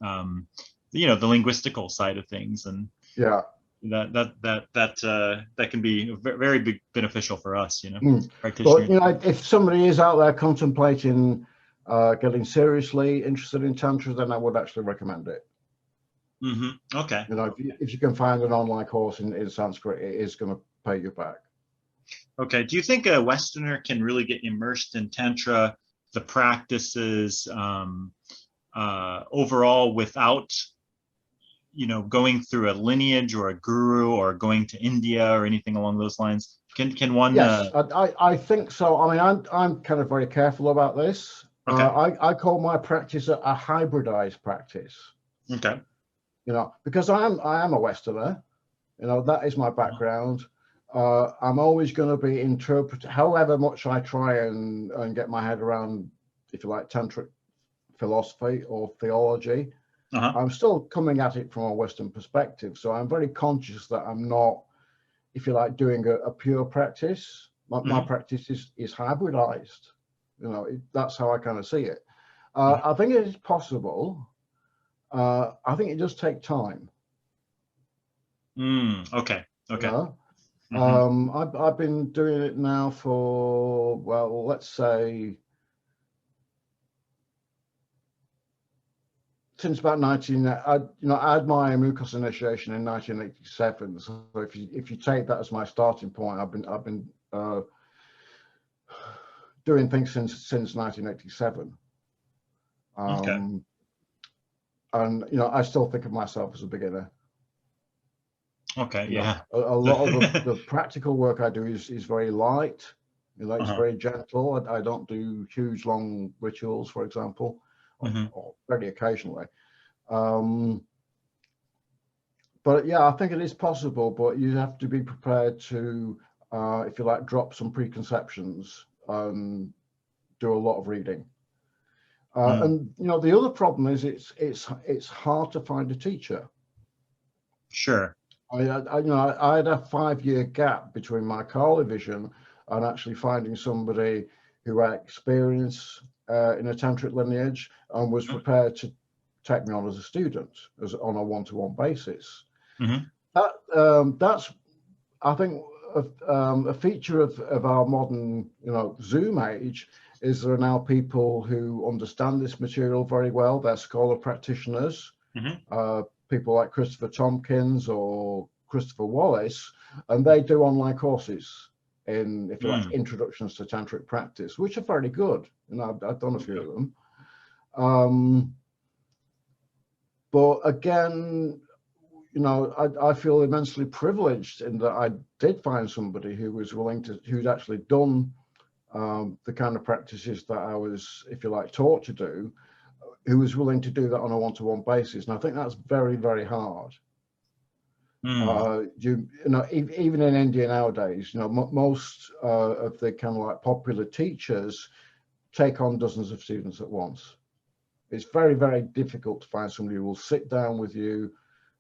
you know, the linguistical side of things, and that can be very big beneficial for us, you know, practitioners. But you know, if somebody is out there contemplating getting seriously interested in Tantra, then I would actually recommend it. Okay. You know, if you can find an online course in Sanskrit, it is going to pay you back. Okay. Do you think a Westerner can really get immersed in Tantra, the practices overall, without, you know, going through a lineage or a guru or going to India or anything along those lines? Can one? Yes, I think so. I mean, I'm kind of very careful about this. Okay. I call my practice a hybridized practice. Okay. You know, because I am a Westerner, you know, that is my background. I'm always going to be however much I try and get my head around, if you like, tantric philosophy or theology. I'm still coming at it from a Western perspective. So I'm very conscious that I'm not, if you like, doing a pure practice. My practice is hybridized. You know, that's how I kind of see it. I think it is possible. I think it does take time. Okay. Okay. You know? I've been doing it now for, well, let's say since about I had my Mukos initiation in 1987. So if you take that as my starting point, I've been doing things since 1987. Okay. And I still think of myself as a beginner. Okay. You know, Yeah. a lot of the practical work I do is very light. It's very gentle. I don't do huge long rituals, for example, or very occasionally. But yeah, I think it is possible, but you have to be prepared to, if you like, drop some preconceptions and do a lot of reading. And the other problem is it's hard to find a teacher. Sure. I had a 5-year gap between my Kali vision and actually finding somebody who had experience in a tantric lineage and was prepared to take me on as a student, on a one-to-one basis. That's, I think, a feature of our modern, Zoom age, is there are now people who understand this material very well. They're scholar practitioners, people like Christopher Tompkins or Christopher Wallace, and they do online courses in, if you like, introductions to tantric practice, which are very good. I've done a few of them. But again, I feel immensely privileged in that I did find somebody who was willing to, who'd actually done the kind of practices that I was, if you like, taught to do, who was willing to do that on a one-to-one basis. And I think that's very, very hard. Even in India nowadays, most of the kind of like popular teachers take on dozens of students at once. It's very, very difficult to find somebody who will sit down with you,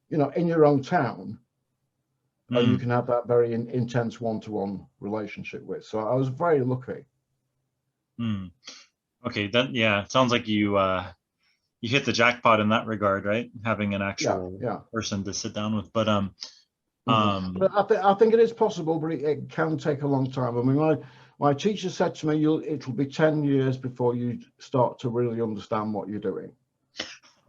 in your own town, and you can have that very intense one-to-one relationship with. So I was very lucky. Okay, it sounds like you hit the jackpot in that regard, right? Having an actual person to sit down with. But but I think it is possible, but it can take a long time. I mean, my teacher said to me, it'll be 10 years before you start to really understand what you're doing.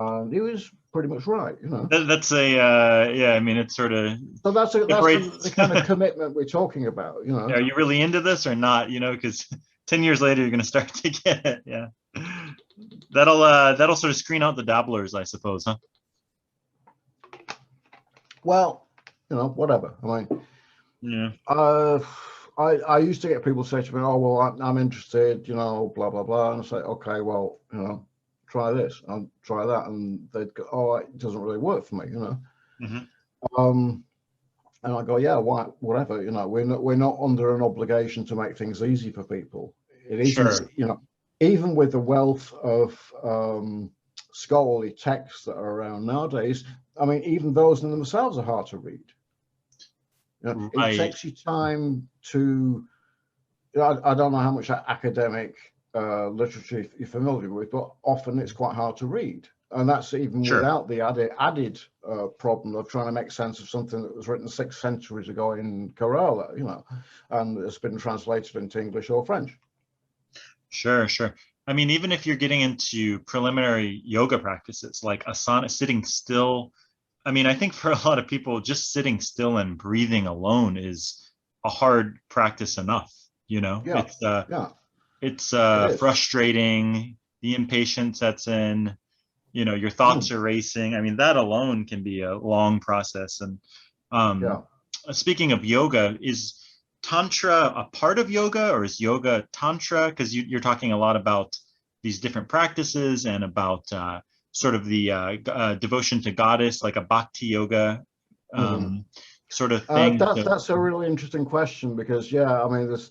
And he was pretty much right, That's a I mean, it's sort of, so that's the kind of commitment we're talking about. Are you really into this or not? Because 10 years later you're going to start to get it. Yeah, that'll sort of screen out the dabblers, I suppose, huh? Well, whatever. I mean, I used to get people say to me, "Oh, well, I'm interested," blah blah blah, and I say, "Okay, well, try this and try that," and they'd go, "Oh, it doesn't really work for me," and I go, "Yeah, why? Whatever, we're not under an obligation to make things easy for people. It is, even with the wealth of scholarly texts that are around nowadays. I mean, even those in themselves are hard to read. It takes you time to. I don't know how much academic literature you're familiar with, but often it's quite hard to read, and that's even without the added problem of trying to make sense of something that was written 6 centuries ago in Kerala, and it's been translated into English or French. Sure. I mean, even if you're getting into preliminary yoga practices like asana, sitting still, I mean, I think for a lot of people, just sitting still and breathing alone is a hard practice enough. It's frustrating. The impatience sets in. Your thoughts are racing. I mean, that alone can be a long process. And speaking of yoga, is Tantra a part of yoga, or is yoga Tantra? Because you're talking a lot about these different practices and about sort of the devotion to goddess, like a bhakti yoga sort of thing. That's a really interesting question, because I mean, this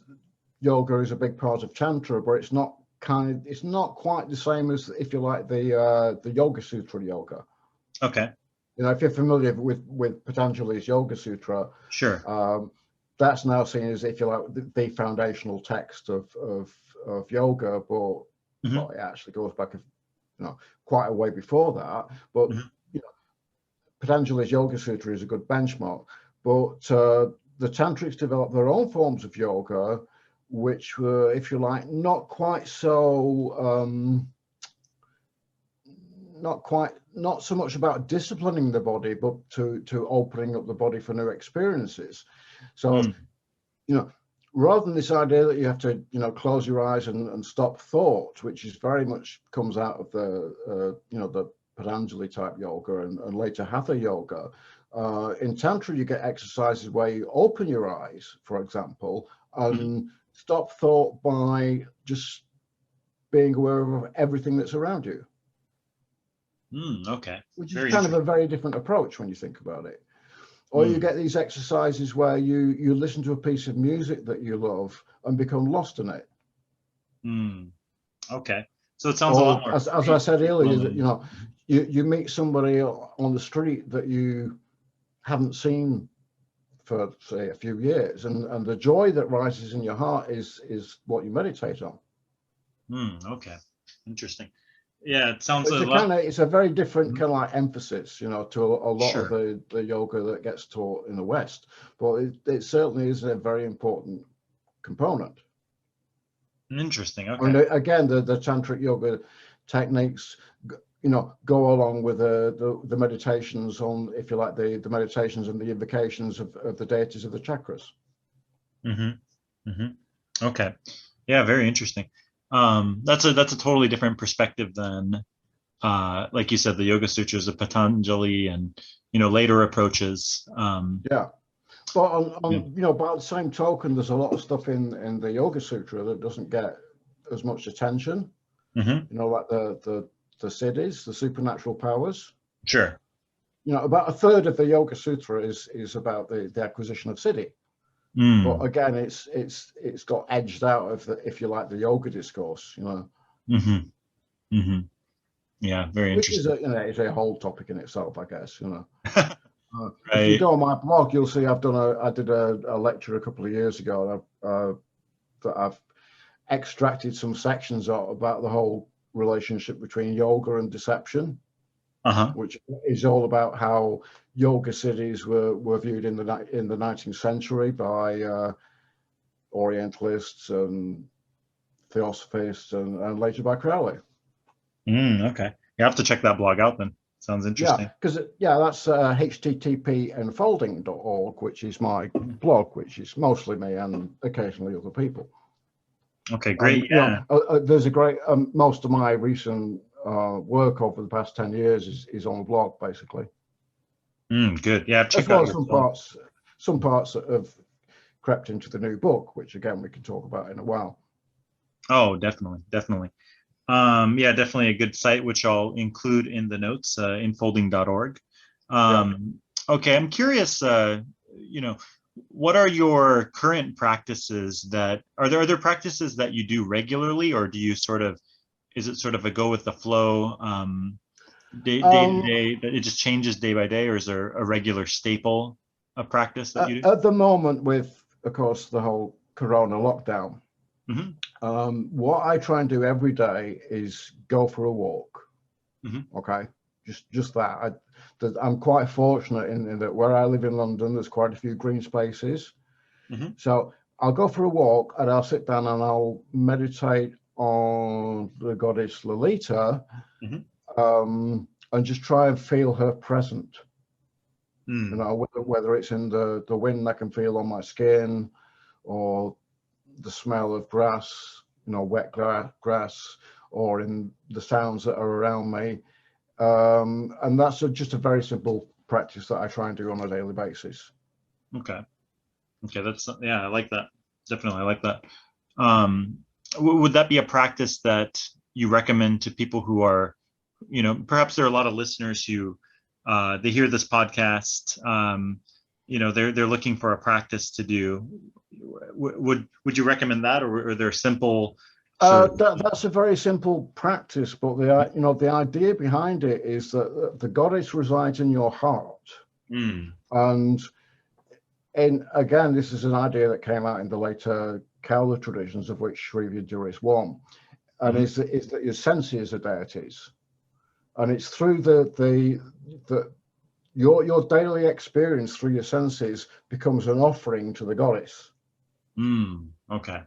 yoga is a big part of Tantra, but it's not quite the same as, if you like, the Yoga Sutra yoga. Okay. If you're familiar with Patanjali's Yoga Sutra, that's now seen as, if you like, the foundational text of yoga, but it actually goes back quite a way before that. But Mhm. Patanjali's Yoga Sutra is a good benchmark. But the Tantrics developed their own forms of yoga, which were, if you like, not so much about disciplining the body, but to opening up the body for new experiences. So, rather than this idea that you have to, close your eyes and stop thought, which is very much comes out of the Patanjali type yoga and later Hatha yoga. In Tantra, you get exercises where you open your eyes, for example, and stop thought by just being aware of everything that's around you. Okay. Which is kind of a very different approach when you think about it. Or you get these exercises where you listen to a piece of music that you love and become lost in it. Okay. So it sounds a lot more. As I said earlier, you meet somebody on the street that you haven't seen for, say, a few years, and the joy that rises in your heart is what you meditate on. Okay. Interesting. Yeah, it sounds it's a very different kind of like emphasis, to a lot Sure. of the yoga that gets taught in the West, but it certainly is a very important component. Interesting. Okay. And again, the tantric yoga techniques, go along with the meditations on, if you like, the meditations and the invocations of the deities of the chakras. Okay. Yeah, very interesting. That's a totally different perspective than, like you said, the Yoga Sutras of Patanjali and later approaches. Yeah, but by the same token, there's a lot of stuff in the Yoga Sutra that doesn't get as much attention. Like the siddhis, the supernatural powers. Sure. About a third of the Yoga Sutra is about the acquisition of siddhi. But again, it's got edged out of if you like, the yoga discourse. Yeah, very Which interesting. is a whole topic in itself, I guess. Right. If you go on my blog, you'll see I did a lecture a couple of years ago that I've extracted some sections about the whole relationship between yoga and deception, which is all about how yoga siddhis were viewed in the 19th century by Orientalists and Theosophists and later by Crowley. Okay, you have to check that blog out then. Sounds interesting. Yeah, because that's http://enfolding.org, which is my blog, which is mostly me and occasionally other people. Okay, great. There's a great most of my recent work over the past 10 years is on the blog, basically. Good. Yeah, check as well out as some parts that have crept into the new book, which again we can talk about in a while. Oh, definitely. Yeah, definitely a good site, which I'll include in the notes, enfolding.org. Okay, I'm curious, what are your current practices are there practices that you do regularly, or do you is it sort of a go with the flow, day to day, that it just changes day by day, or is there a regular staple of practice that you do? At the moment, with, of course, the whole Corona lockdown, what I try and do every day is go for a walk. Okay, just that. I'm quite fortunate in that where I live in London, there's quite a few green spaces. So I'll go for a walk and I'll sit down and I'll meditate on the goddess Lolita, and just try and feel her present. Whether it's in the wind I can feel on my skin, or the smell of grass, wet grass, or in the sounds that are around me. And that's just a very simple practice that I try and do on a daily basis. Okay, that's, I like that. Definitely, I like that. Would that be a practice that you recommend to people who are, perhaps there are a lot of listeners who they hear this podcast, they're looking for a practice to do. Would you recommend that, or are there simple? That's a very simple practice, but the idea behind it is that the goddess resides in your heart, and again, this is an idea that came out in the later Kaula traditions, of which Sri Vidya is one, and is that your senses are deities. and it's through your daily experience through your senses becomes an offering to the goddess. Okay.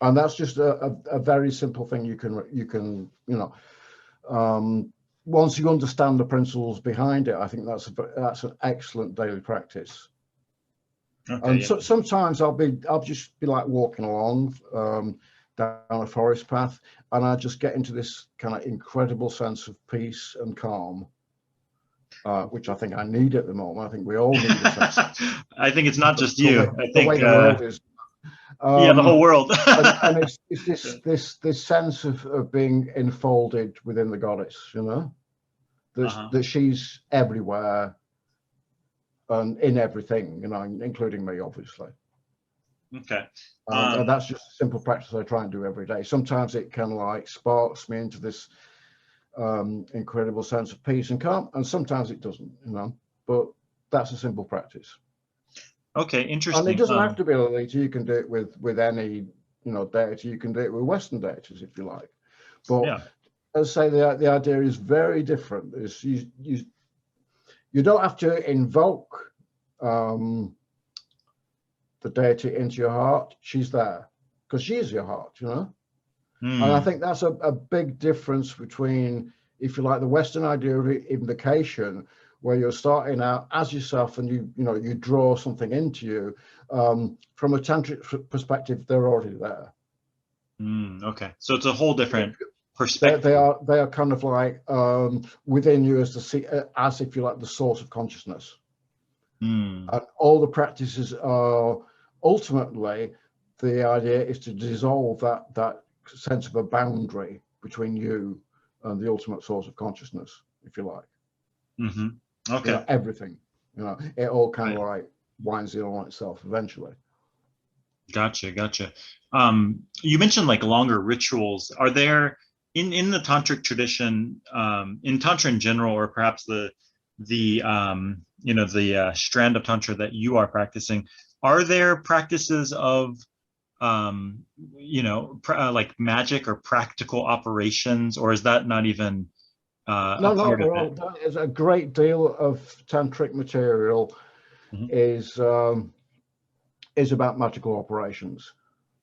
And that's just a very simple thing you can once you understand the principles behind it, I think that's an excellent daily practice. Okay, And so, sometimes I'll just be like walking along down a forest path, and I just get into this kind of incredible sense of peace and calm, which I think I need at the moment. I think we all need a sense. I think it's not just you. I think the way the world is. Yeah, the whole world. and it's this sense of being enfolded within the goddess, that she's everywhere and in everything, including me, obviously. Okay. And that's just a simple practice I try and do every day. Sometimes it kind of like sparks me into this incredible sense of peace and calm, and sometimes it doesn't, but that's a simple practice. Okay, interesting. And it doesn't have to be Lolita. You can do it with any, deity. You can do it with Western deities if you like. But as I say, the idea is very different. Is you don't have to invoke the deity into your heart. She's there because she is your heart, And I think that's a big difference between, if you like, the Western idea of invocation, where you're starting out as yourself and you draw something into you. From a tantric perspective, they're already there. Okay, so it's a whole different perspective. They are kind of like within you as if you like the source of consciousness. And all the practices are ultimately, the idea is to dissolve that sense of a boundary between you and the ultimate source of consciousness, if you like. Okay. Everything, it all kind of like winds in on itself eventually. Gotcha. You mentioned like longer rituals. Are there in the tantric tradition, in tantra in general, or perhaps the strand of tantra that you are practicing, are there practices of like magic or practical operations, or is that not even No, there's a great deal of tantric material is about magical operations.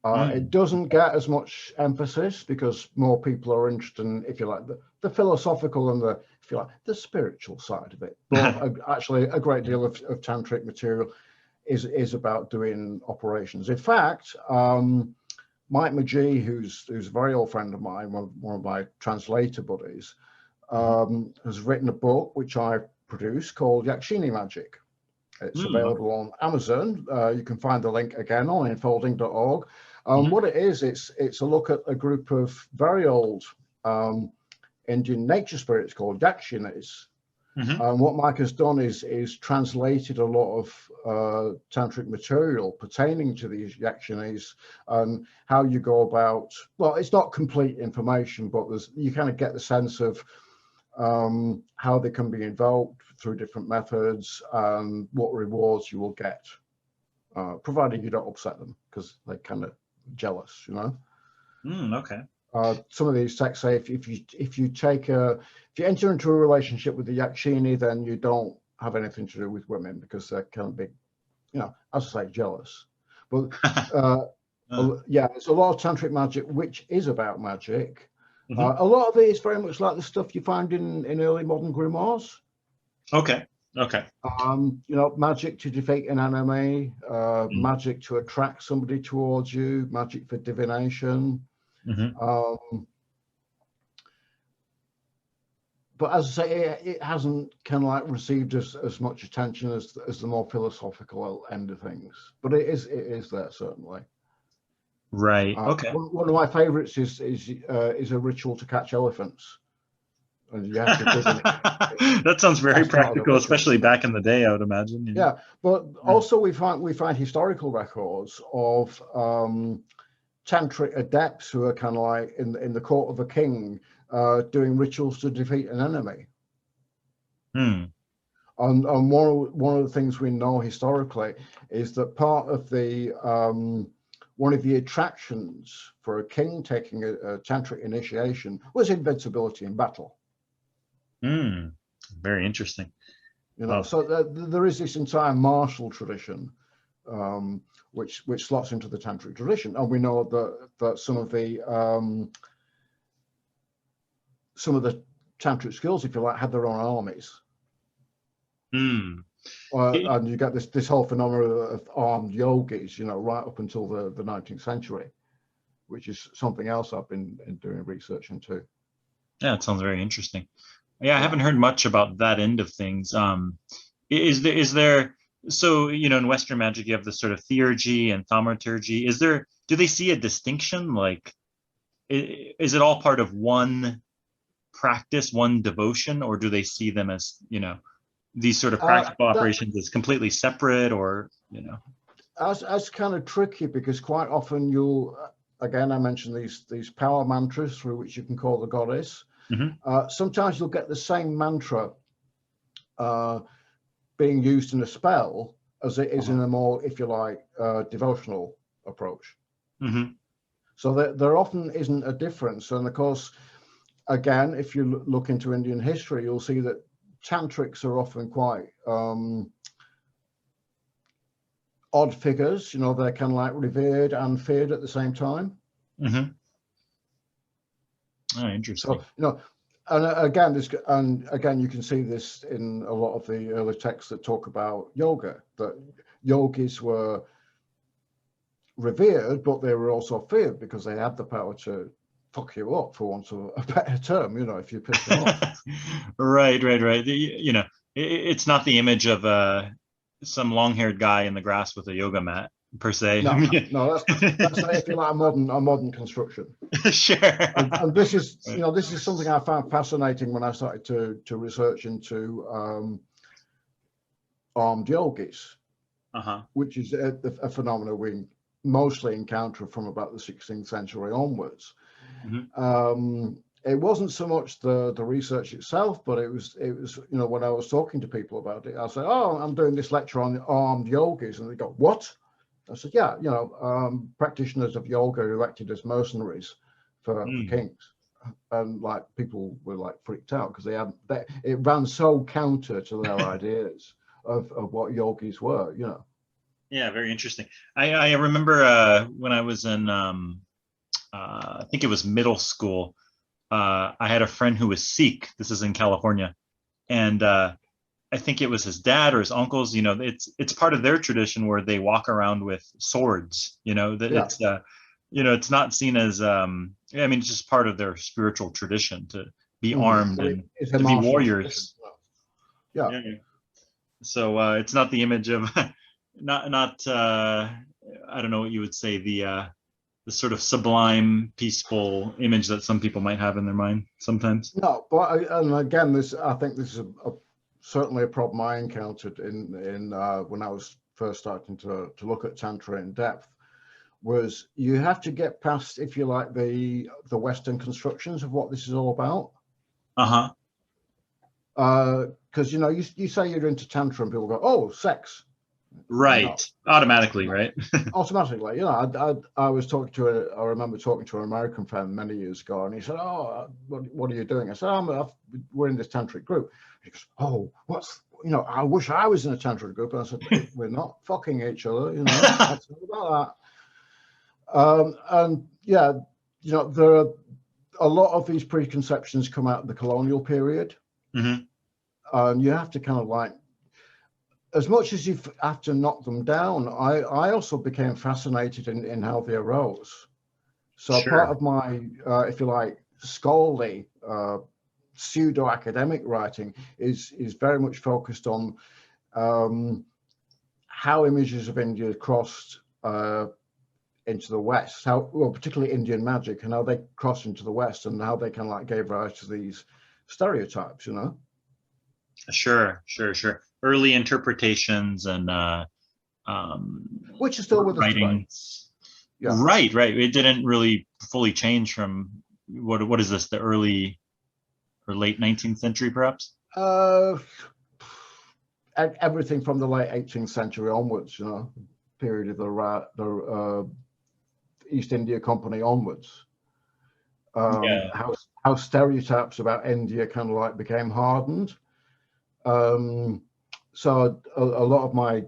It doesn't get as much emphasis because more people are interested in, if you like, the philosophical and the spiritual side of it. But actually, a great deal of tantric material is about doing operations. In fact, Mike McGee, who's a very old friend of mine, one of my translator buddies, has written a book which I produced called Yakṣiṇī Magic. It's available on Amazon. You can find the link again on enfolding.org. What it is, it's a look at a group of very old Indian nature spirits called Yakṣiṇīs. And what Mike has done is translated a lot of tantric material pertaining to these Yakṣiṇīs and how you go about. Well, it's not complete information, but you kind of get the sense of how they can be invoked through different methods and what rewards you will get, provided you don't upset them because they're kind of jealous, Okay. Some of these texts say if you enter into a relationship with the Yakṣiṇī, then you don't have anything to do with women because they're kind of big, as I say, jealous. But there's a lot of tantric magic which is about magic. A lot of it is very much like the stuff you find in early modern grimoires. Okay. Magic to defeat an enemy, magic to attract somebody towards you, magic for divination. But as I say, it hasn't kind of like received as much attention as the more philosophical end of things. But it is there certainly. Right. Okay. One of my favorites is a ritual to catch elephants. And you have to dig in it. That sounds very practical, especially back in the day, I would imagine. Yeah, but also we find historical records of tantric adepts who are kind of like in the court of a king doing rituals to defeat an enemy. And one of the things we know historically is that part of the one of the attractions for a king taking a tantric initiation was invincibility in battle. Mm, very interesting. So there is this entire martial tradition, which slots into the tantric tradition, and we know that some of the tantric schools, if you like, had their own armies. Mm. And you get this whole phenomenon of armed yogis, right up until the 19th century, which is something else I've been doing research into. Yeah, it sounds very interesting. Yeah, I haven't heard much about that end of things. Is there so in Western magic you have this sort of theurgy and thaumaturgy. Do they see a distinction? Like, is it all part of one practice, one devotion, or do they see them as these sort of practical operations as completely separate, or That's kind of tricky, because quite often again, I mentioned these power mantras through which you can call the goddess. Mm-hmm. Sometimes you'll get the same mantra being used in a spell as it is in a more, if you like, devotional approach. Mm-hmm. So there often isn't a difference. And of course, again, if you look into Indian history, you'll see that tantrics are often quite odd figures. They're kind of like revered and feared at the same time. Mm-hmm. Oh, interesting. So and again, you can see this in a lot of the early texts that talk about yoga, that yogis were revered, but they were also feared because they had the power to fuck you up, for want of a better term, if you piss them off. Right. It's not the image of some long-haired guy in the grass with a yoga mat per se. No, that's if you like a modern construction. Sure. And this is this is something I found fascinating when I started to research into armed yogis, which is a phenomenon we mostly encounter from about the 16th century onwards. Mm-hmm. It wasn't so much the research itself, but it was when I was talking to people about it, I said, "Oh, I'm doing this lecture on armed yogis," and they go, "What?" I said, "Yeah, practitioners of yoga elected as mercenaries for kings," and like people were like freaked out because it ran so counter to their ideas of what yogis were, Yeah, very interesting. I remember when I was in I think it was middle school. I had a friend who was Sikh. This is in California, and I think it was his dad or his uncles. It's part of their tradition where they walk around with swords. It's not seen as it's just part of their spiritual tradition to be armed and to be warriors. Yeah. So it's not the image of not I don't know what you would say, the sort of sublime, peaceful image that some people might have in their mind sometimes. No, but and again, I think this is certainly a problem I encountered in when I was first starting to look at Tantra in depth, was you have to get past, if you like, the Western constructions of what this is all about. Because you say you're into Tantra and people go, "Oh, sex." Right. Automatically, right? Automatically. I remember talking to an American friend many years ago, and he said, "Oh, what are you doing?" I said, "We're in this tantric group." He goes, "Oh, I wish I was in a tantric group." And I said, "We're not fucking each other, that's all about that." And yeah, there are a lot of these preconceptions come out of the colonial period. Mm-hmm. And you have to kind of like, as much as you have to knock them down, I also became fascinated in how they arose. So Sure. Part of my, if you like, scholarly, pseudo-academic writing is very much focused on how images of India crossed into the West, particularly Indian magic, and how they crossed into the West, and how they kind of like gave rise to these stereotypes, Sure. Early interpretations and which is still with us today. Yeah. Right. It didn't really fully change from what is this, the early or late 19th century, perhaps? Everything from the late 18th century onwards, period of the East India Company onwards. Yeah. how stereotypes about India kind of like became hardened. So a lot of my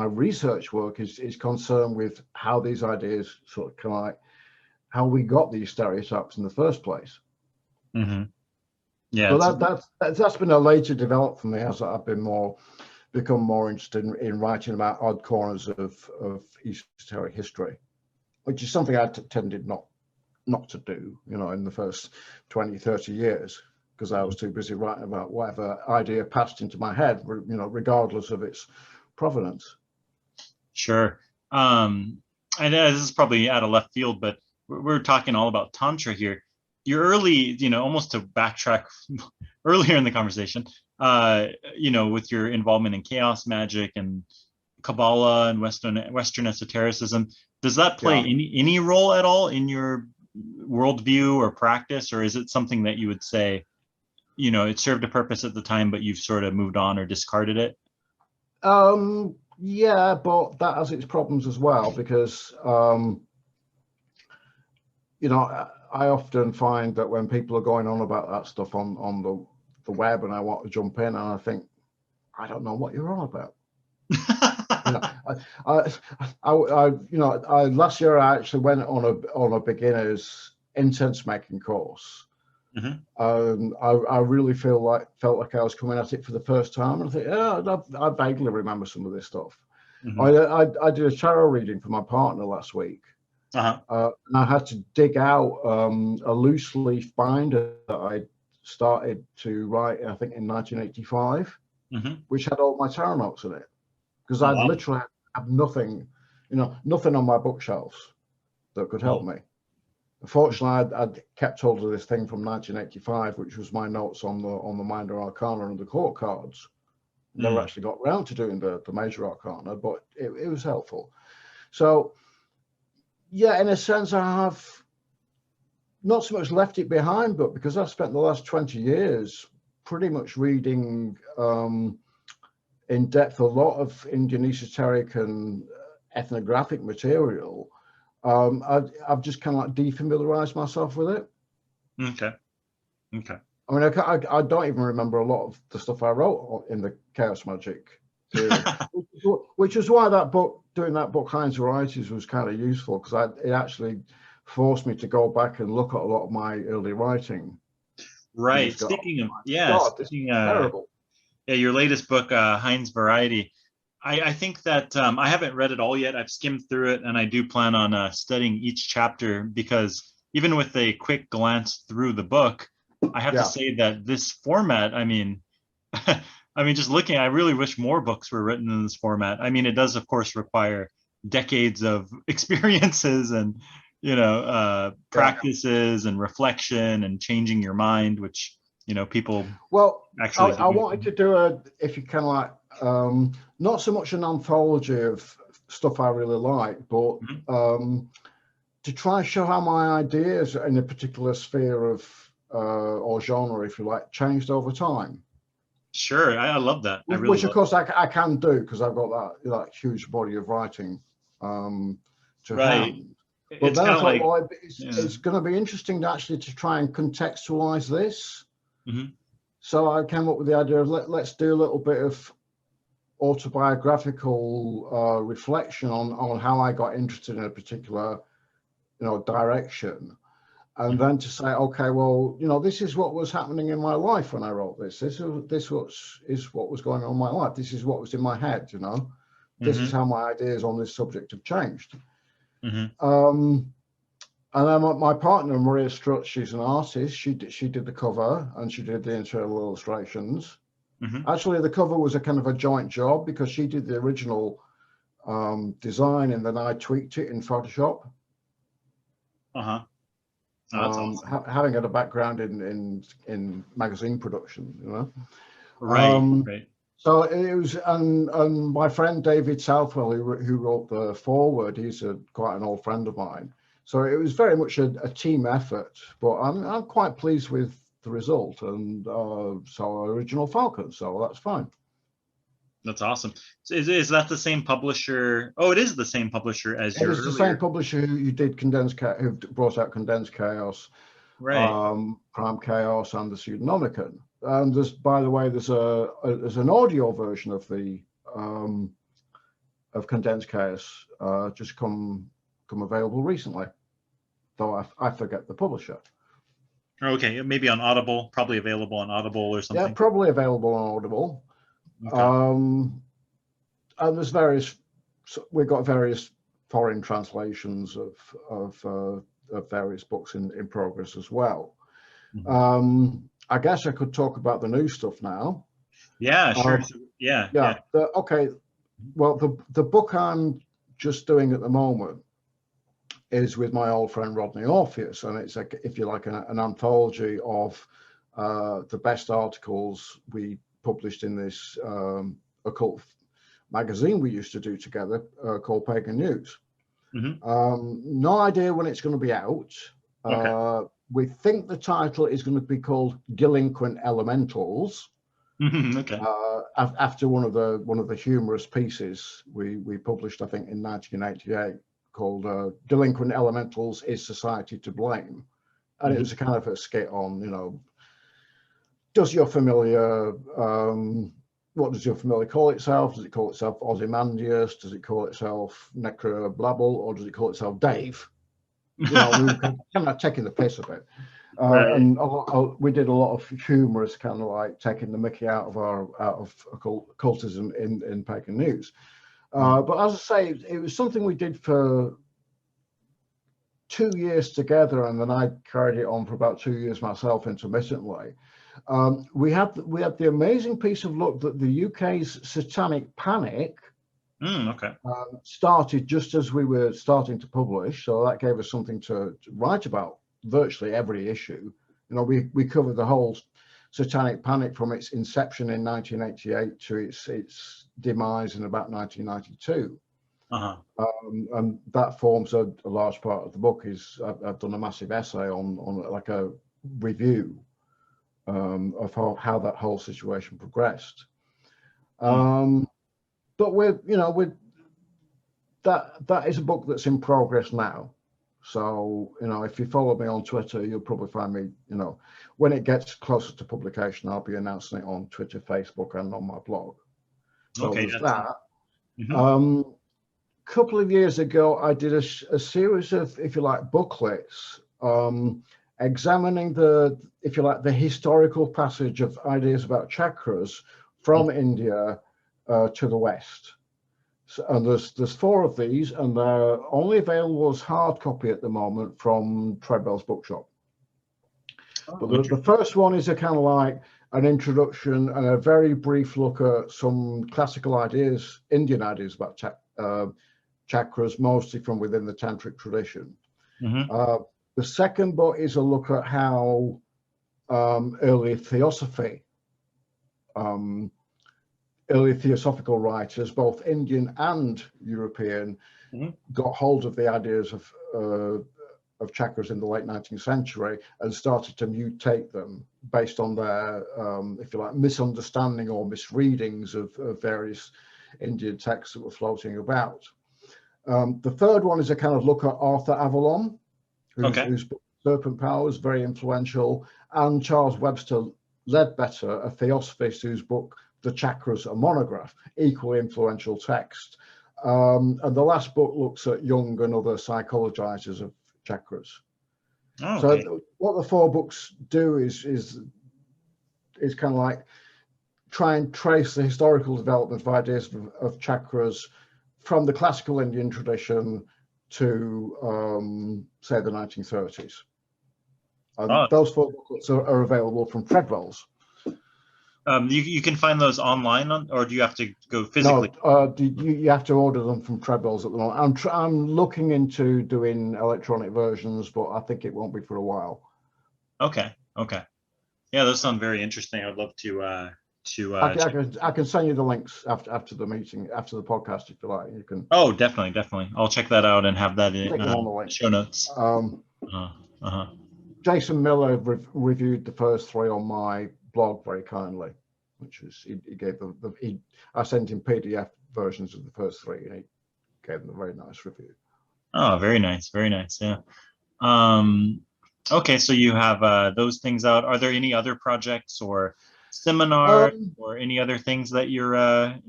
research work is concerned with how these ideas sort of kind of like how we got these stereotypes in the first place. Mm-hmm. Yeah. So that's been a later develop for me as I've become more interested in writing about odd corners of esoteric history, which is something I tended not to do, in the first 20, 30 years, because I was too busy writing about whatever idea passed into my head, regardless of its provenance. Sure. I know this is probably out of left field, but we're talking all about Tantra here. You're early, almost to backtrack earlier in the conversation, with your involvement in Chaos Magic and Kabbalah and Western esotericism. Does that play any role at all in your worldview or practice, or is it something that you would say, it served a purpose at the time, but you've sort of moved on or discarded it? Yeah, but that has its problems as well, because I often find that when people are going on about that stuff on the web, and I want to jump in, and I think, I don't know what you're on about. Last year I actually went on a beginner's incense making course. Mm-hmm. I really felt like I was coming at it for the first time, and I think, I vaguely remember some of this stuff. Mm-hmm. I did a tarot reading for my partner last week. Uh-huh. And I had to dig out a loose leaf binder that I started to write, I think, in 1985, Mm-hmm. which had all my tarot notes in it, because Oh, I wow. literally had nothing on my bookshelves that could help me. Unfortunately, I'd kept hold of this thing from 1985, which was my notes on the minor arcana and the court cards. Never actually got around to doing the major arcana, but it was helpful. So, yeah, in a sense, I have not so much left it behind, but because I've spent the last 20 years pretty much reading in depth a lot of Indian esoteric and ethnographic material, I've just kind of like defamiliarized myself with it. Okay. I mean, I don't even remember a lot of the stuff I wrote in the Chaos Magick period, which is why doing that book, Hine's Varieties, was kind of useful, because it actually forced me to go back and look at a lot of my early writing. Right. Speaking of, this is terrible. Yeah, your latest book, Hine's Variety. I think that I haven't read it all yet. I've skimmed through it, and I do plan on studying each chapter, because even with a quick glance through the book, I have to say that this format, I mean, just looking, I really wish more books were written in this format. I mean, it does, of course, require decades of experiences and, practices and reflection and changing your mind, which, people actually. I wanted to do if you kind of like, not so much an anthology of stuff I really like, but to try and show how my ideas in a particular sphere of or genre, if you like, changed over time. Sure, I love that. Which of course I can do, because I've got that huge body of writing to hand. But then I thought, well, it's going to be interesting to try and contextualize this. So I came up with the idea of let's do a little bit of autobiographical reflection on how I got interested in a particular direction. And then to say, okay, well, this is what was happening in my life when I wrote this. This is what was going on in my life. This is what was in my head. This is how my ideas on this subject have changed. And then my partner, Maria Strutt, she's an artist. She did the cover, and she did the internal illustrations. Actually, the cover was a kind of a joint job, because she did the original design, and then I tweaked it in Photoshop. Awesome. Having had a background in magazine production, Right. So it was, and my friend David Southwell, who wrote the foreword, he's quite an old friend of mine. So it was very much a team effort, but I'm quite pleased with the result, and so original Falcon, so that's fine. That's awesome. So is that the same publisher? Oh, it is the same publisher as It your is the earlier. same publisher who did who brought out Condensed Chaos, Right. Prime Chaos, and the Pseudonomicon. And there's, by the way, there's an audio version of the of Condensed Chaos just come available recently, though I forget the publisher. Okay, maybe on Audible, probably available on Audible or something. Yeah, probably available on Audible. Okay. And there's we've got various foreign translations of various books in progress as well. Mm-hmm. I guess I could talk about the new stuff now. Yeah, sure. Yeah. Okay. Well, the book I'm just doing at the moment is with my old friend Rodney Orpheus, and it's like, if you like, an anthology of the best articles we published in this occult magazine we used to do together called Pagan News. Mm-hmm. No idea when it's going to be out. Okay. We think the title is going to be called Delinquent Elementals. Okay. After one of the humorous pieces we published, I think, in 1988, called Delinquent Elementals, Is Society to Blame? And mm-hmm. It was a kind of a skit on, does your familiar, what does your familiar call itself? Does it call itself Ozymandias? Does it call itself Necroblabble? Or does it call itself Dave? We were kind of taking the piss a bit. Right. And we did a lot of humorous kind of like taking the mickey out of occultism in Pagan News. But as I say, it was something we did for 2 years together, and then I carried it on for about 2 years myself intermittently. We had the amazing piece of luck that the UK's Satanic Panic started just as we were starting to publish, so that gave us something to write about. Virtually every issue, we covered the whole Satanic Panic from its inception in 1988 to its demise in about 1992. And that forms a large part of the book. I've done a massive essay on like a review of how that whole situation progressed. But that is a book that's in progress now. So, if you follow me on Twitter, you'll probably find me, when it gets closer to publication, I'll be announcing it on Twitter, Facebook, and on my blog. So there's that. Mm-hmm. Couple of years ago, I did a series of, if you like, booklets examining the historical passage of ideas about chakras from India to the West. So, and there's 4 of these, and they're only available as hard copy at the moment from Treadwell's Bookshop. But the first one is a kind of like an introduction and a very brief look at some classical ideas, Indian ideas about chakras, mostly from within the Tantric tradition. Mm-hmm. The second book is a look at how early theosophical writers, both Indian and European, mm-hmm. got hold of the ideas of chakras in the late 19th century and started to mutate them based on their, if you like, misunderstanding or misreadings of various Indian texts that were floating about. The third one is a kind of look at Arthur Avalon, whose book Serpent Power is very influential, and Charles Webster Ledbetter, a theosophist whose book The Chakras, a monograph, equally influential text. And the last book looks at Jung and other psychologizers of chakras. So what the 4 books do is kind of like try and trace the historical development of ideas of chakras from the classical Indian tradition to say the 1930s. Those 4 booklets are available from Treadwell's. You can find those online, or do you have to go physically? No, you have to order them from Treadwell's at the moment. I'm looking into doing electronic versions, but I think it won't be for a while. Okay. Yeah, those sound very interesting. I'd love to. I can send you the links after the meeting, after the podcast, if you like. You can. Oh, definitely. I'll check that out and have that in show notes. Jason Miller reviewed the first 3 on my blog very kindly. which was he gave I sent him PDF versions of the first 3, and he gave them a very nice review. Oh, very nice, very nice. Yeah. Okay, so you have those things out. Are there any other projects or seminars or any other things that you're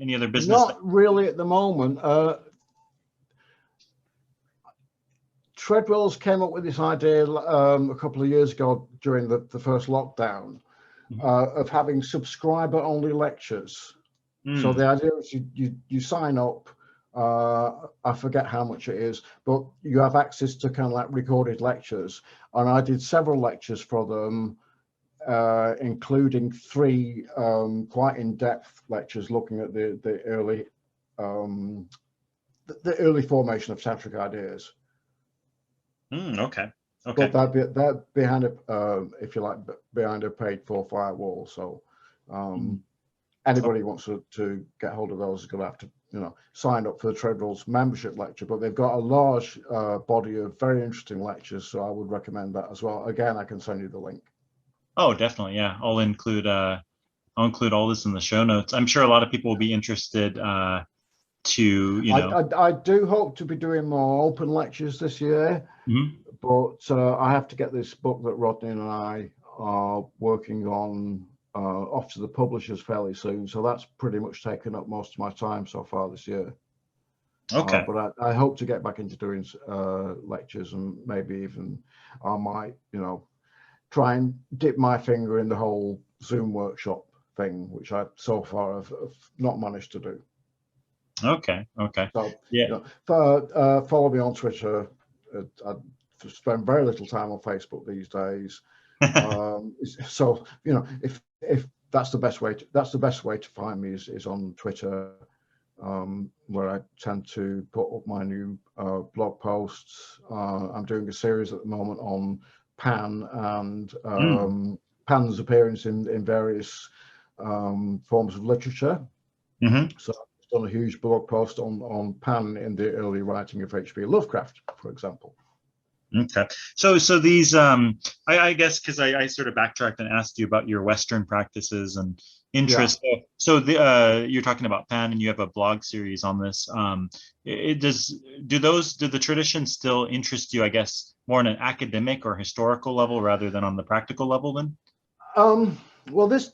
any other business? Not really at the moment. Treadwell's came up with this idea a couple of years ago during the first lockdown of having subscriber-only lectures. So the idea is you sign up. I forget how much it is, but you have access to kind of like recorded lectures. And I did several lectures for them, including 3 quite in-depth lectures looking at the early formation of tantric ideas. Okay. But that behind if you like, behind a paid-for firewall. So anybody who wants to get hold of those is going to have to, sign up for the Treadwell's membership lecture. But they've got a large body of very interesting lectures, so I would recommend that as well. Again, I can send you the link. Oh, definitely. Yeah, I'll include all this in the show notes. I'm sure a lot of people will be interested to, I do hope to be doing more open lectures this year, but I have to get this book that Rodney and I are working on off to the publishers fairly soon. So that's pretty much taken up most of my time so far this year. Okay. But I hope to get back into doing lectures, and maybe even I might, try and dip my finger in the whole Zoom workshop thing, which I so far have not managed to do. Okay. So yeah, follow me on Twitter. I spend very little time on Facebook these days. So if that's the best way to find me is on Twitter, where I tend to put up my new blog posts. I'm doing a series at the moment on Pan and Pan's appearance in various forms of literature. So I've done a huge blog post on Pan in the early writing of H.P. Lovecraft, for example. Okay. So these, I guess, because I sort of backtracked and asked you about your Western practices and interests. Yeah. So you're talking about Pan, and you have a blog series on this. Do the traditions still interest you, I guess, more on an academic or historical level rather than on the practical level then? Well, this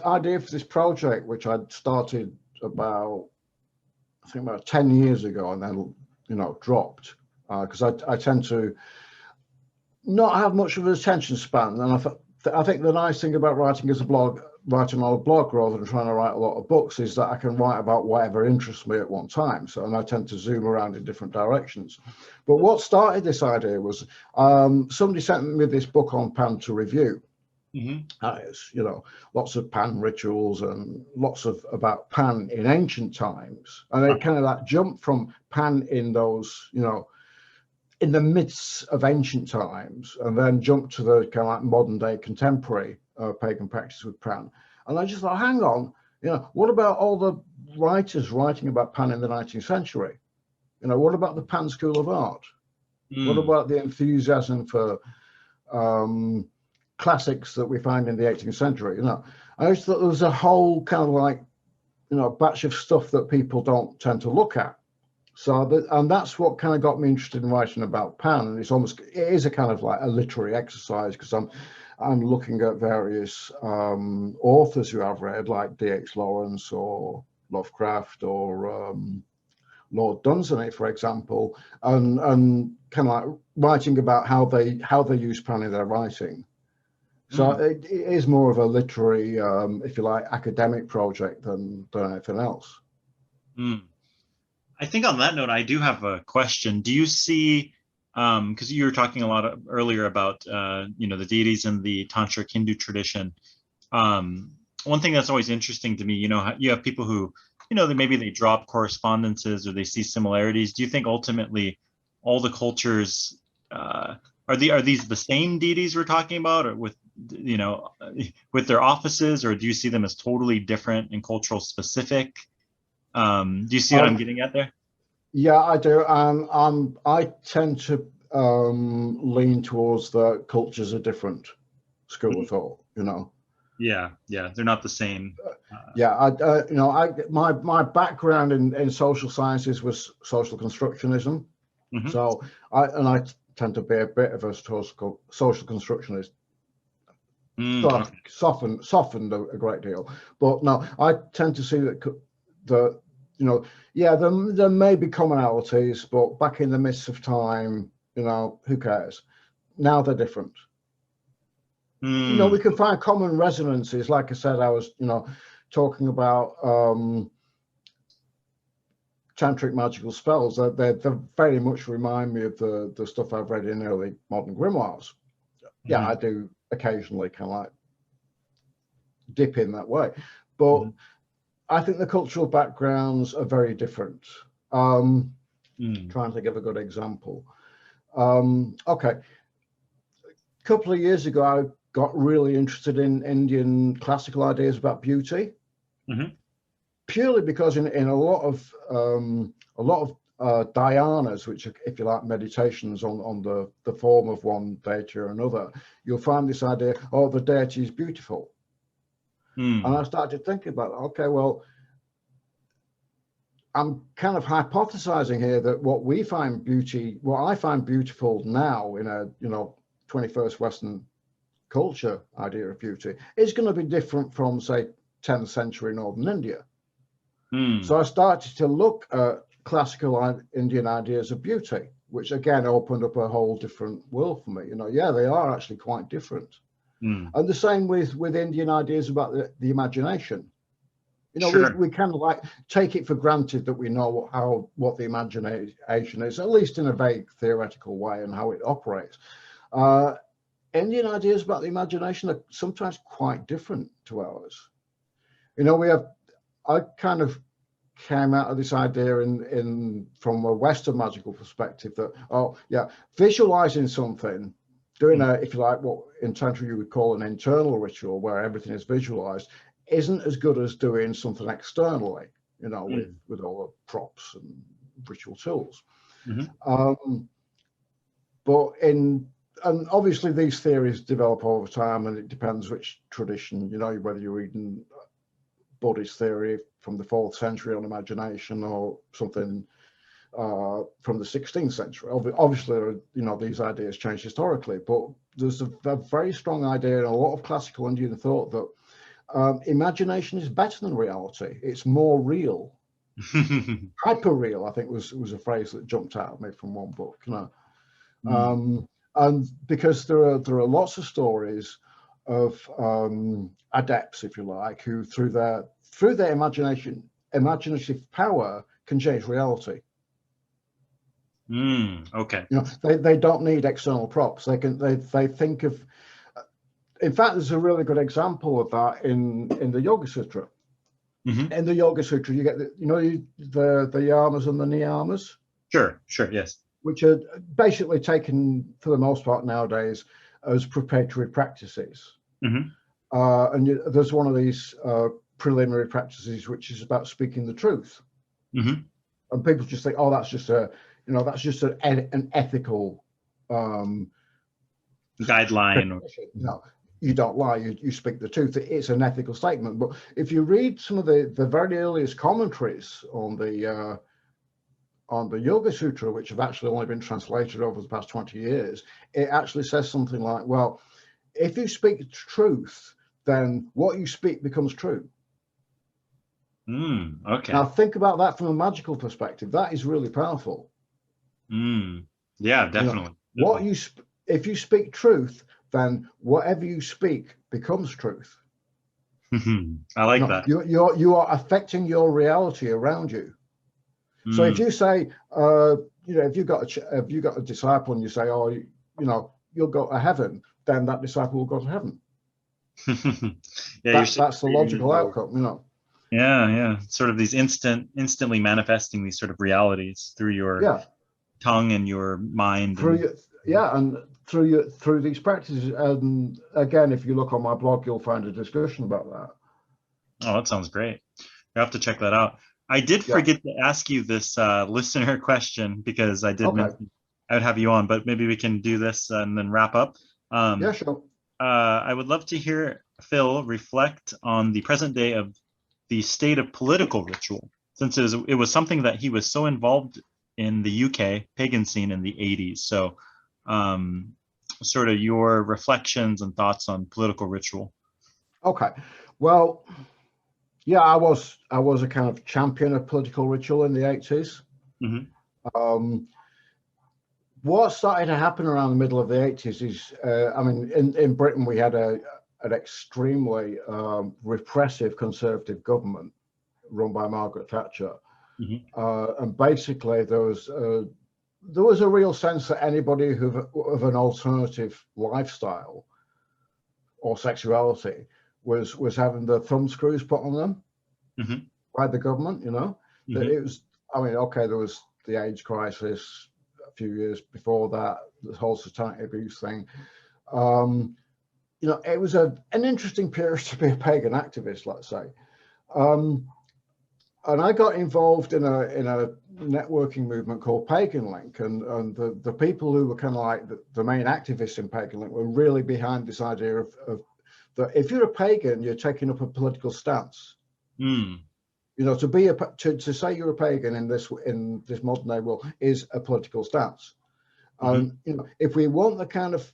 idea for this project, which I'd started about 10 years ago, and then dropped. Because I tend to not have much of an attention span, and I think the nice thing about writing on a blog rather than trying to write a lot of books is that I can write about whatever interests me at one time. So, and I tend to zoom around in different directions. But what started this idea was somebody sent me this book on Pan to review. It's, lots of Pan rituals and lots about Pan in ancient times, and it kind of like jumped from Pan in those, in the midst of ancient times, and then jumped to the kind of like modern day contemporary pagan practice with Pan. And I just thought, hang on, what about all the writers writing about Pan in the 19th century? What about the Pan School of Art? What about the enthusiasm for classics that we find in the 18th century? I just thought there was a whole kind of like, batch of stuff that people don't tend to look at. So and that's what kind of got me interested in writing about Pan. And it is a kind of like a literary exercise, because I'm looking at various authors who I've read, like D.H. Lawrence or Lovecraft or Lord Dunsany, for example, and kind of like writing about how they use Pan in their writing. So it is more of a literary, if you like, academic project than anything else. I think on that note, I do have a question. Do you see, because you were talking a lot earlier about, the deities in the Tantric Hindu tradition. One thing that's always interesting to me, you have people who, maybe they drop correspondences or they see similarities. Do you think ultimately all the cultures, are these the same deities we're talking about, or with their offices, or do you see them as totally different and cultural specific? Do you see what I'm getting at there? Yeah, I do. I tend to lean towards the cultures are different school of thought, Yeah, yeah, they're not the same. Yeah, my background in social sciences was social constructionism. Mhm. So I tend to be a bit of a social constructionist. Okay. Softened a great deal, but no, I tend to see that there may be commonalities, but back in the midst of time, who cares? Now they're different. We can find common resonances. Like I said, I was talking about tantric magical spells. They very much remind me of the stuff I've read in early modern grimoires. Yeah, I do occasionally kind of like dip in that way, but I think the cultural backgrounds are very different. Trying to give a good example. Okay, a couple of years ago, I got really interested in Indian classical ideas about beauty, purely because in a lot of dhyanas, which are, if you like, meditations on the form of one deity or another, you'll find this idea, oh, the deity is beautiful. And I started thinking about, okay, well, I'm kind of hypothesizing here that what I find beautiful now in a 21st Western culture idea of beauty is going to be different from, say, 10th century Northern India. So I started to look at classical Indian ideas of beauty, which again opened up a whole different world for me. Yeah, they are actually quite different. And the same with Indian ideas about the imagination. We kind of like take it for granted that we know what the imagination is, at least in a vague theoretical way, and how it operates. Indian ideas about the imagination are sometimes quite different to ours. I kind of came out of this idea from a Western magical perspective that, visualizing something, doing if you like, what in Tantra you would call an internal ritual where everything is visualized, isn't as good as doing something externally, with all the props and ritual tools. And obviously these theories develop over time, and it depends which tradition, whether you're reading Buddhist theory from the 4th century on imagination or something from the 16th century. Obviously, these ideas change historically, but there's a very strong idea in a lot of classical Indian thought that imagination is better than reality. It's more real. Hyper real, I think was a phrase that jumped out at me from one book. And because there are lots of stories of adepts, if you like, who through their imaginative power can change reality. Okay. They don't need external props. They think of. In fact, there's a really good example of that in the Yoga Sutra. In the Yoga Sutra, you get the yamas and the niyamas. Sure, yes. Which are basically taken for the most part nowadays as preparatory practices. And there's one of these preliminary practices which is about speaking the truth. And people just think, oh, that's just an ethical guideline. No, you don't lie. You speak the truth. It's an ethical statement. But if you read some of the very earliest commentaries on the Yoga Sutra, which have actually only been translated over the past 20 years, it actually says something like, well, if you speak truth, then what you speak becomes true. Okay. Now think about that from a magical perspective. That is really powerful. Yeah, definitely. If you speak truth, then whatever you speak becomes truth. I like that. You are affecting your reality around you. So if you say, if you've got a disciple and you say, oh, you'll go to heaven, then that disciple will go to heaven. That's the logical outcome, Yeah. Sort of these instantly manifesting these sort of realities through your tongue and your mind. And through these practices. And again, if you look on my blog, you'll find a discussion about that. Oh, that sounds great. You have to check that out. I did forget to ask you this listener question, because I did mention I would have you on, but maybe we can do this and then wrap up. Yeah, sure. I would love to hear Phil reflect on the present day of the state of political ritual, since it was something that he was so involved in the UK pagan scene in the 80s. So sort of your reflections and thoughts on political ritual. Okay, well, yeah, I was a kind of champion of political ritual in the 80s. What started to happen around the middle of the 80s is, I mean, in Britain, we had an extremely repressive conservative government run by Margaret Thatcher. And basically there was a real sense that anybody of an alternative lifestyle or sexuality was having the thumb screws put on them by the government, you know. That it was, I mean, okay, there was the AIDS crisis a few years before that, the whole satanic abuse thing. You know, it was an interesting period to be a pagan activist, let's say. And I got involved in a networking movement called Pagan Link, and the people who were kind of like the main activists in Pagan Link were really behind this idea of that if you're a pagan, you're taking up a political stance. You know, to say you're a pagan in this modern day world is a political stance. And you know, if we want the kind of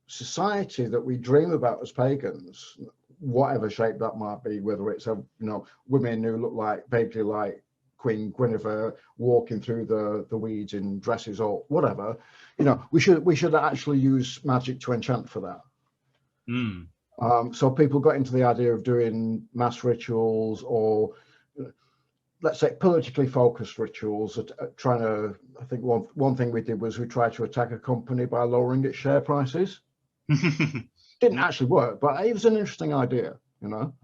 society that we dream about as pagans, whatever shape that might be, whether it's you know, women who look vaguely like Queen Guinevere walking through the weeds in dresses or whatever, you know, we should actually use magic to enchant for that. So people got into the idea of doing mass rituals or, let's say, politically focused rituals, trying to, I think one thing we did was we tried to attack a company by lowering its share prices. Didn't actually work, but it was an interesting idea, you know.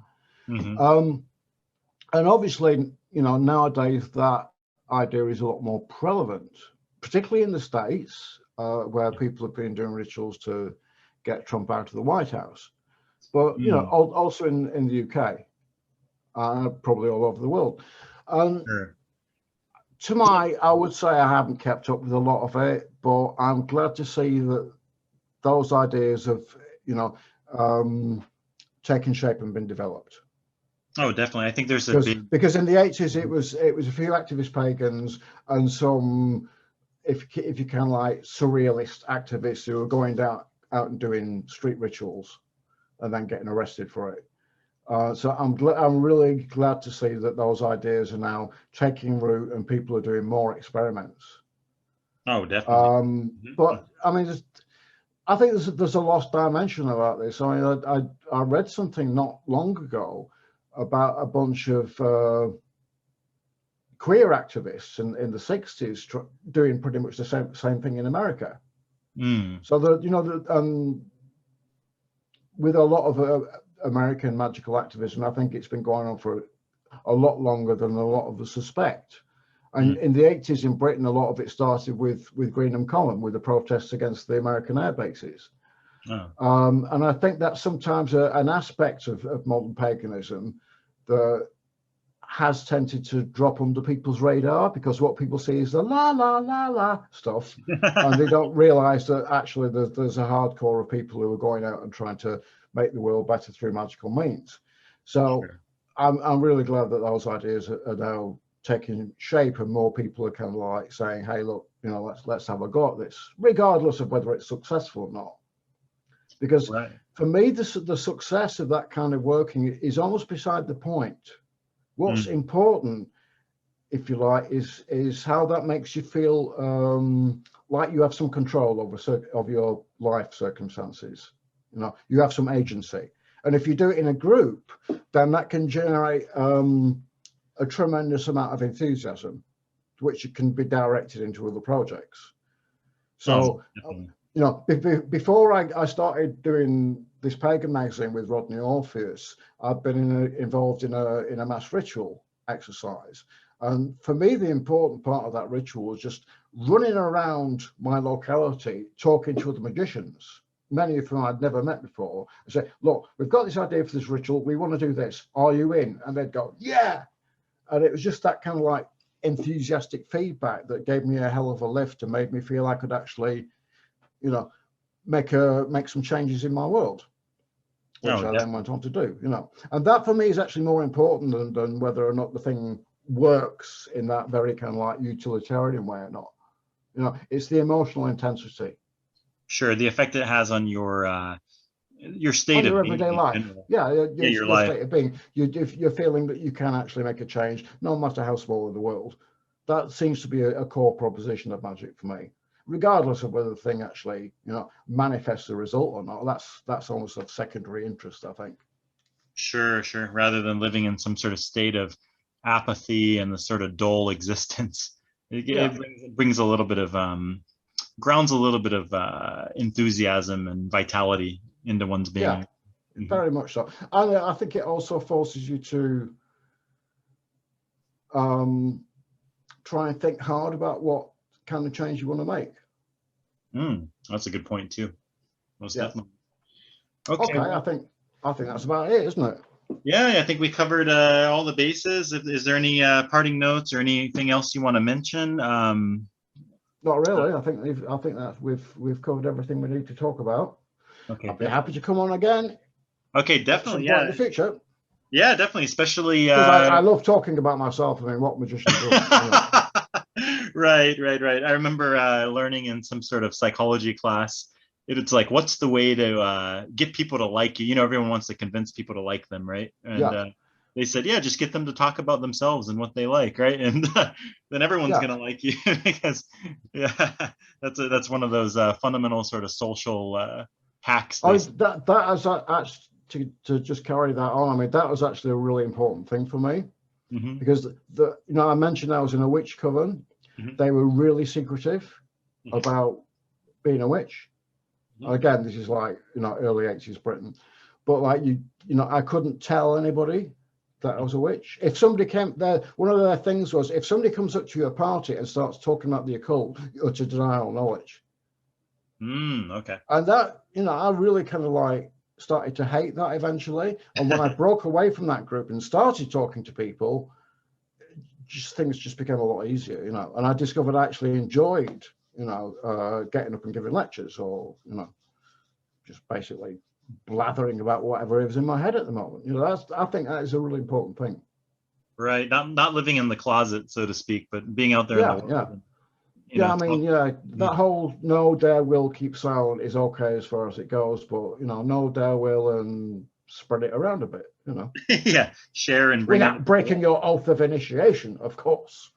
And obviously, you know, nowadays that idea is a lot more prevalent, particularly in the States, where people have been doing rituals to get Trump out of the White House. But, you know, also in the UK, probably all over the world. I would say I haven't kept up with a lot of it, but I'm glad to see that those ideas have, you know, taken shape and been developed. Oh, definitely. I think there's because in the 80s it was a few activist pagans and some, if you kind of like surrealist activists who were going out and doing street rituals and then getting arrested for it. So I'm really glad to see that those ideas are now taking root and people are doing more experiments. Oh, definitely. But I mean, I think there's a lost dimension about this. I mean, I read something not long ago about a bunch of queer activists in the 60s doing pretty much the same thing in America. So that, you know, with a lot of American magical activism, I think it's been going on for a lot longer than a lot of us suspect. And in the 80s in Britain, a lot of it started with Greenham Common, with the protests against the American air bases. And I think that's sometimes an aspect of modern paganism that has tended to drop under people's radar, because what people see is the la la la la stuff, and they don't realize that actually there's a hardcore of people who are going out and trying to make the world better through magical means. So I'm really glad that those ideas are now taking shape and more people are kind of like saying, hey, look, you know, let's have a go at this, regardless of whether it's successful or not. Because for me, the success of that kind of working is almost beside the point. What's important, if you like, is how that makes you feel like you have some control over your life circumstances. You know, you have some agency. And if you do it in a group, then that can generate a tremendous amount of enthusiasm, which can be directed into other projects. So, you know, before I started doing this Pagan Magazine with Rodney Orpheus, I've been involved in a mass ritual exercise. And for me, the important part of that ritual was just running around my locality, talking to other magicians, many of whom I'd never met before, and say, look, we've got this idea for this ritual. We want to do this. Are you in? And they'd go, yeah. And it was just that kind of like enthusiastic feedback that gave me a hell of a lift and made me feel I could actually, you know, make some changes in my world. which I then went on to do, you know. And that for me is actually more important than whether or not the thing works in that very kind of like utilitarian way or not. You know, it's the emotional intensity. Sure, the effect it has on your state of being, everyday life. Yeah, your the life. state of being. If you're feeling that you can actually make a change, no matter how small in the world. That seems to be a core proposition of magic for me, regardless of whether the thing actually, you know, manifests a result or not. That's almost of secondary interest, I think. Sure. Rather than living in some sort of state of apathy and the sort of dull existence, it brings a little bit of grounds a little bit of enthusiasm and vitality into one's being. Yeah, very much so. And I think it also forces you to try and think hard about what kind of change you want to make. That's a good point too. Most definitely. Okay, well, I think that's about it, isn't it? Yeah, I think we covered all the bases. Is there any parting notes or anything else you want to mention? Not really. I think that we've covered everything we need to talk about. Okay, I'd be happy to come on again. Okay, definitely. In the future. Yeah, definitely, especially because I love talking about myself. I mean, what magicians do. Right. I remember learning in some sort of psychology class. It's like, what's the way to get people to like you? You know, everyone wants to convince people to like them, right? And they said, yeah, just get them to talk about themselves and what they like, right? And then everyone's gonna like you because that's one of those fundamental sort of social hacks. That has actually to just carry that on. I mean, that was actually a really important thing for me because I mentioned I was in a witch coven. They were really secretive about being a witch. Again, this is like, early 80s Britain, but like I couldn't tell anybody that I was a witch. If somebody came there, one of their things was, if somebody comes up to your party and starts talking about the occult, you're to deny all knowledge. Okay. And that, I really kind of like started to hate that eventually. And when I broke away from that group and started talking to people, things just became a lot easier, and I discovered I actually enjoyed, getting up and giving lectures or, just basically blathering about whatever is in my head at the moment. I think that is a really important thing. Right. Not living in the closet, so to speak, but being out there in the world. That whole no dare will keep silent is okay as far as it goes, but no dare will and spread it around a bit, Yeah, share and bring without breaking your oath of initiation, of course.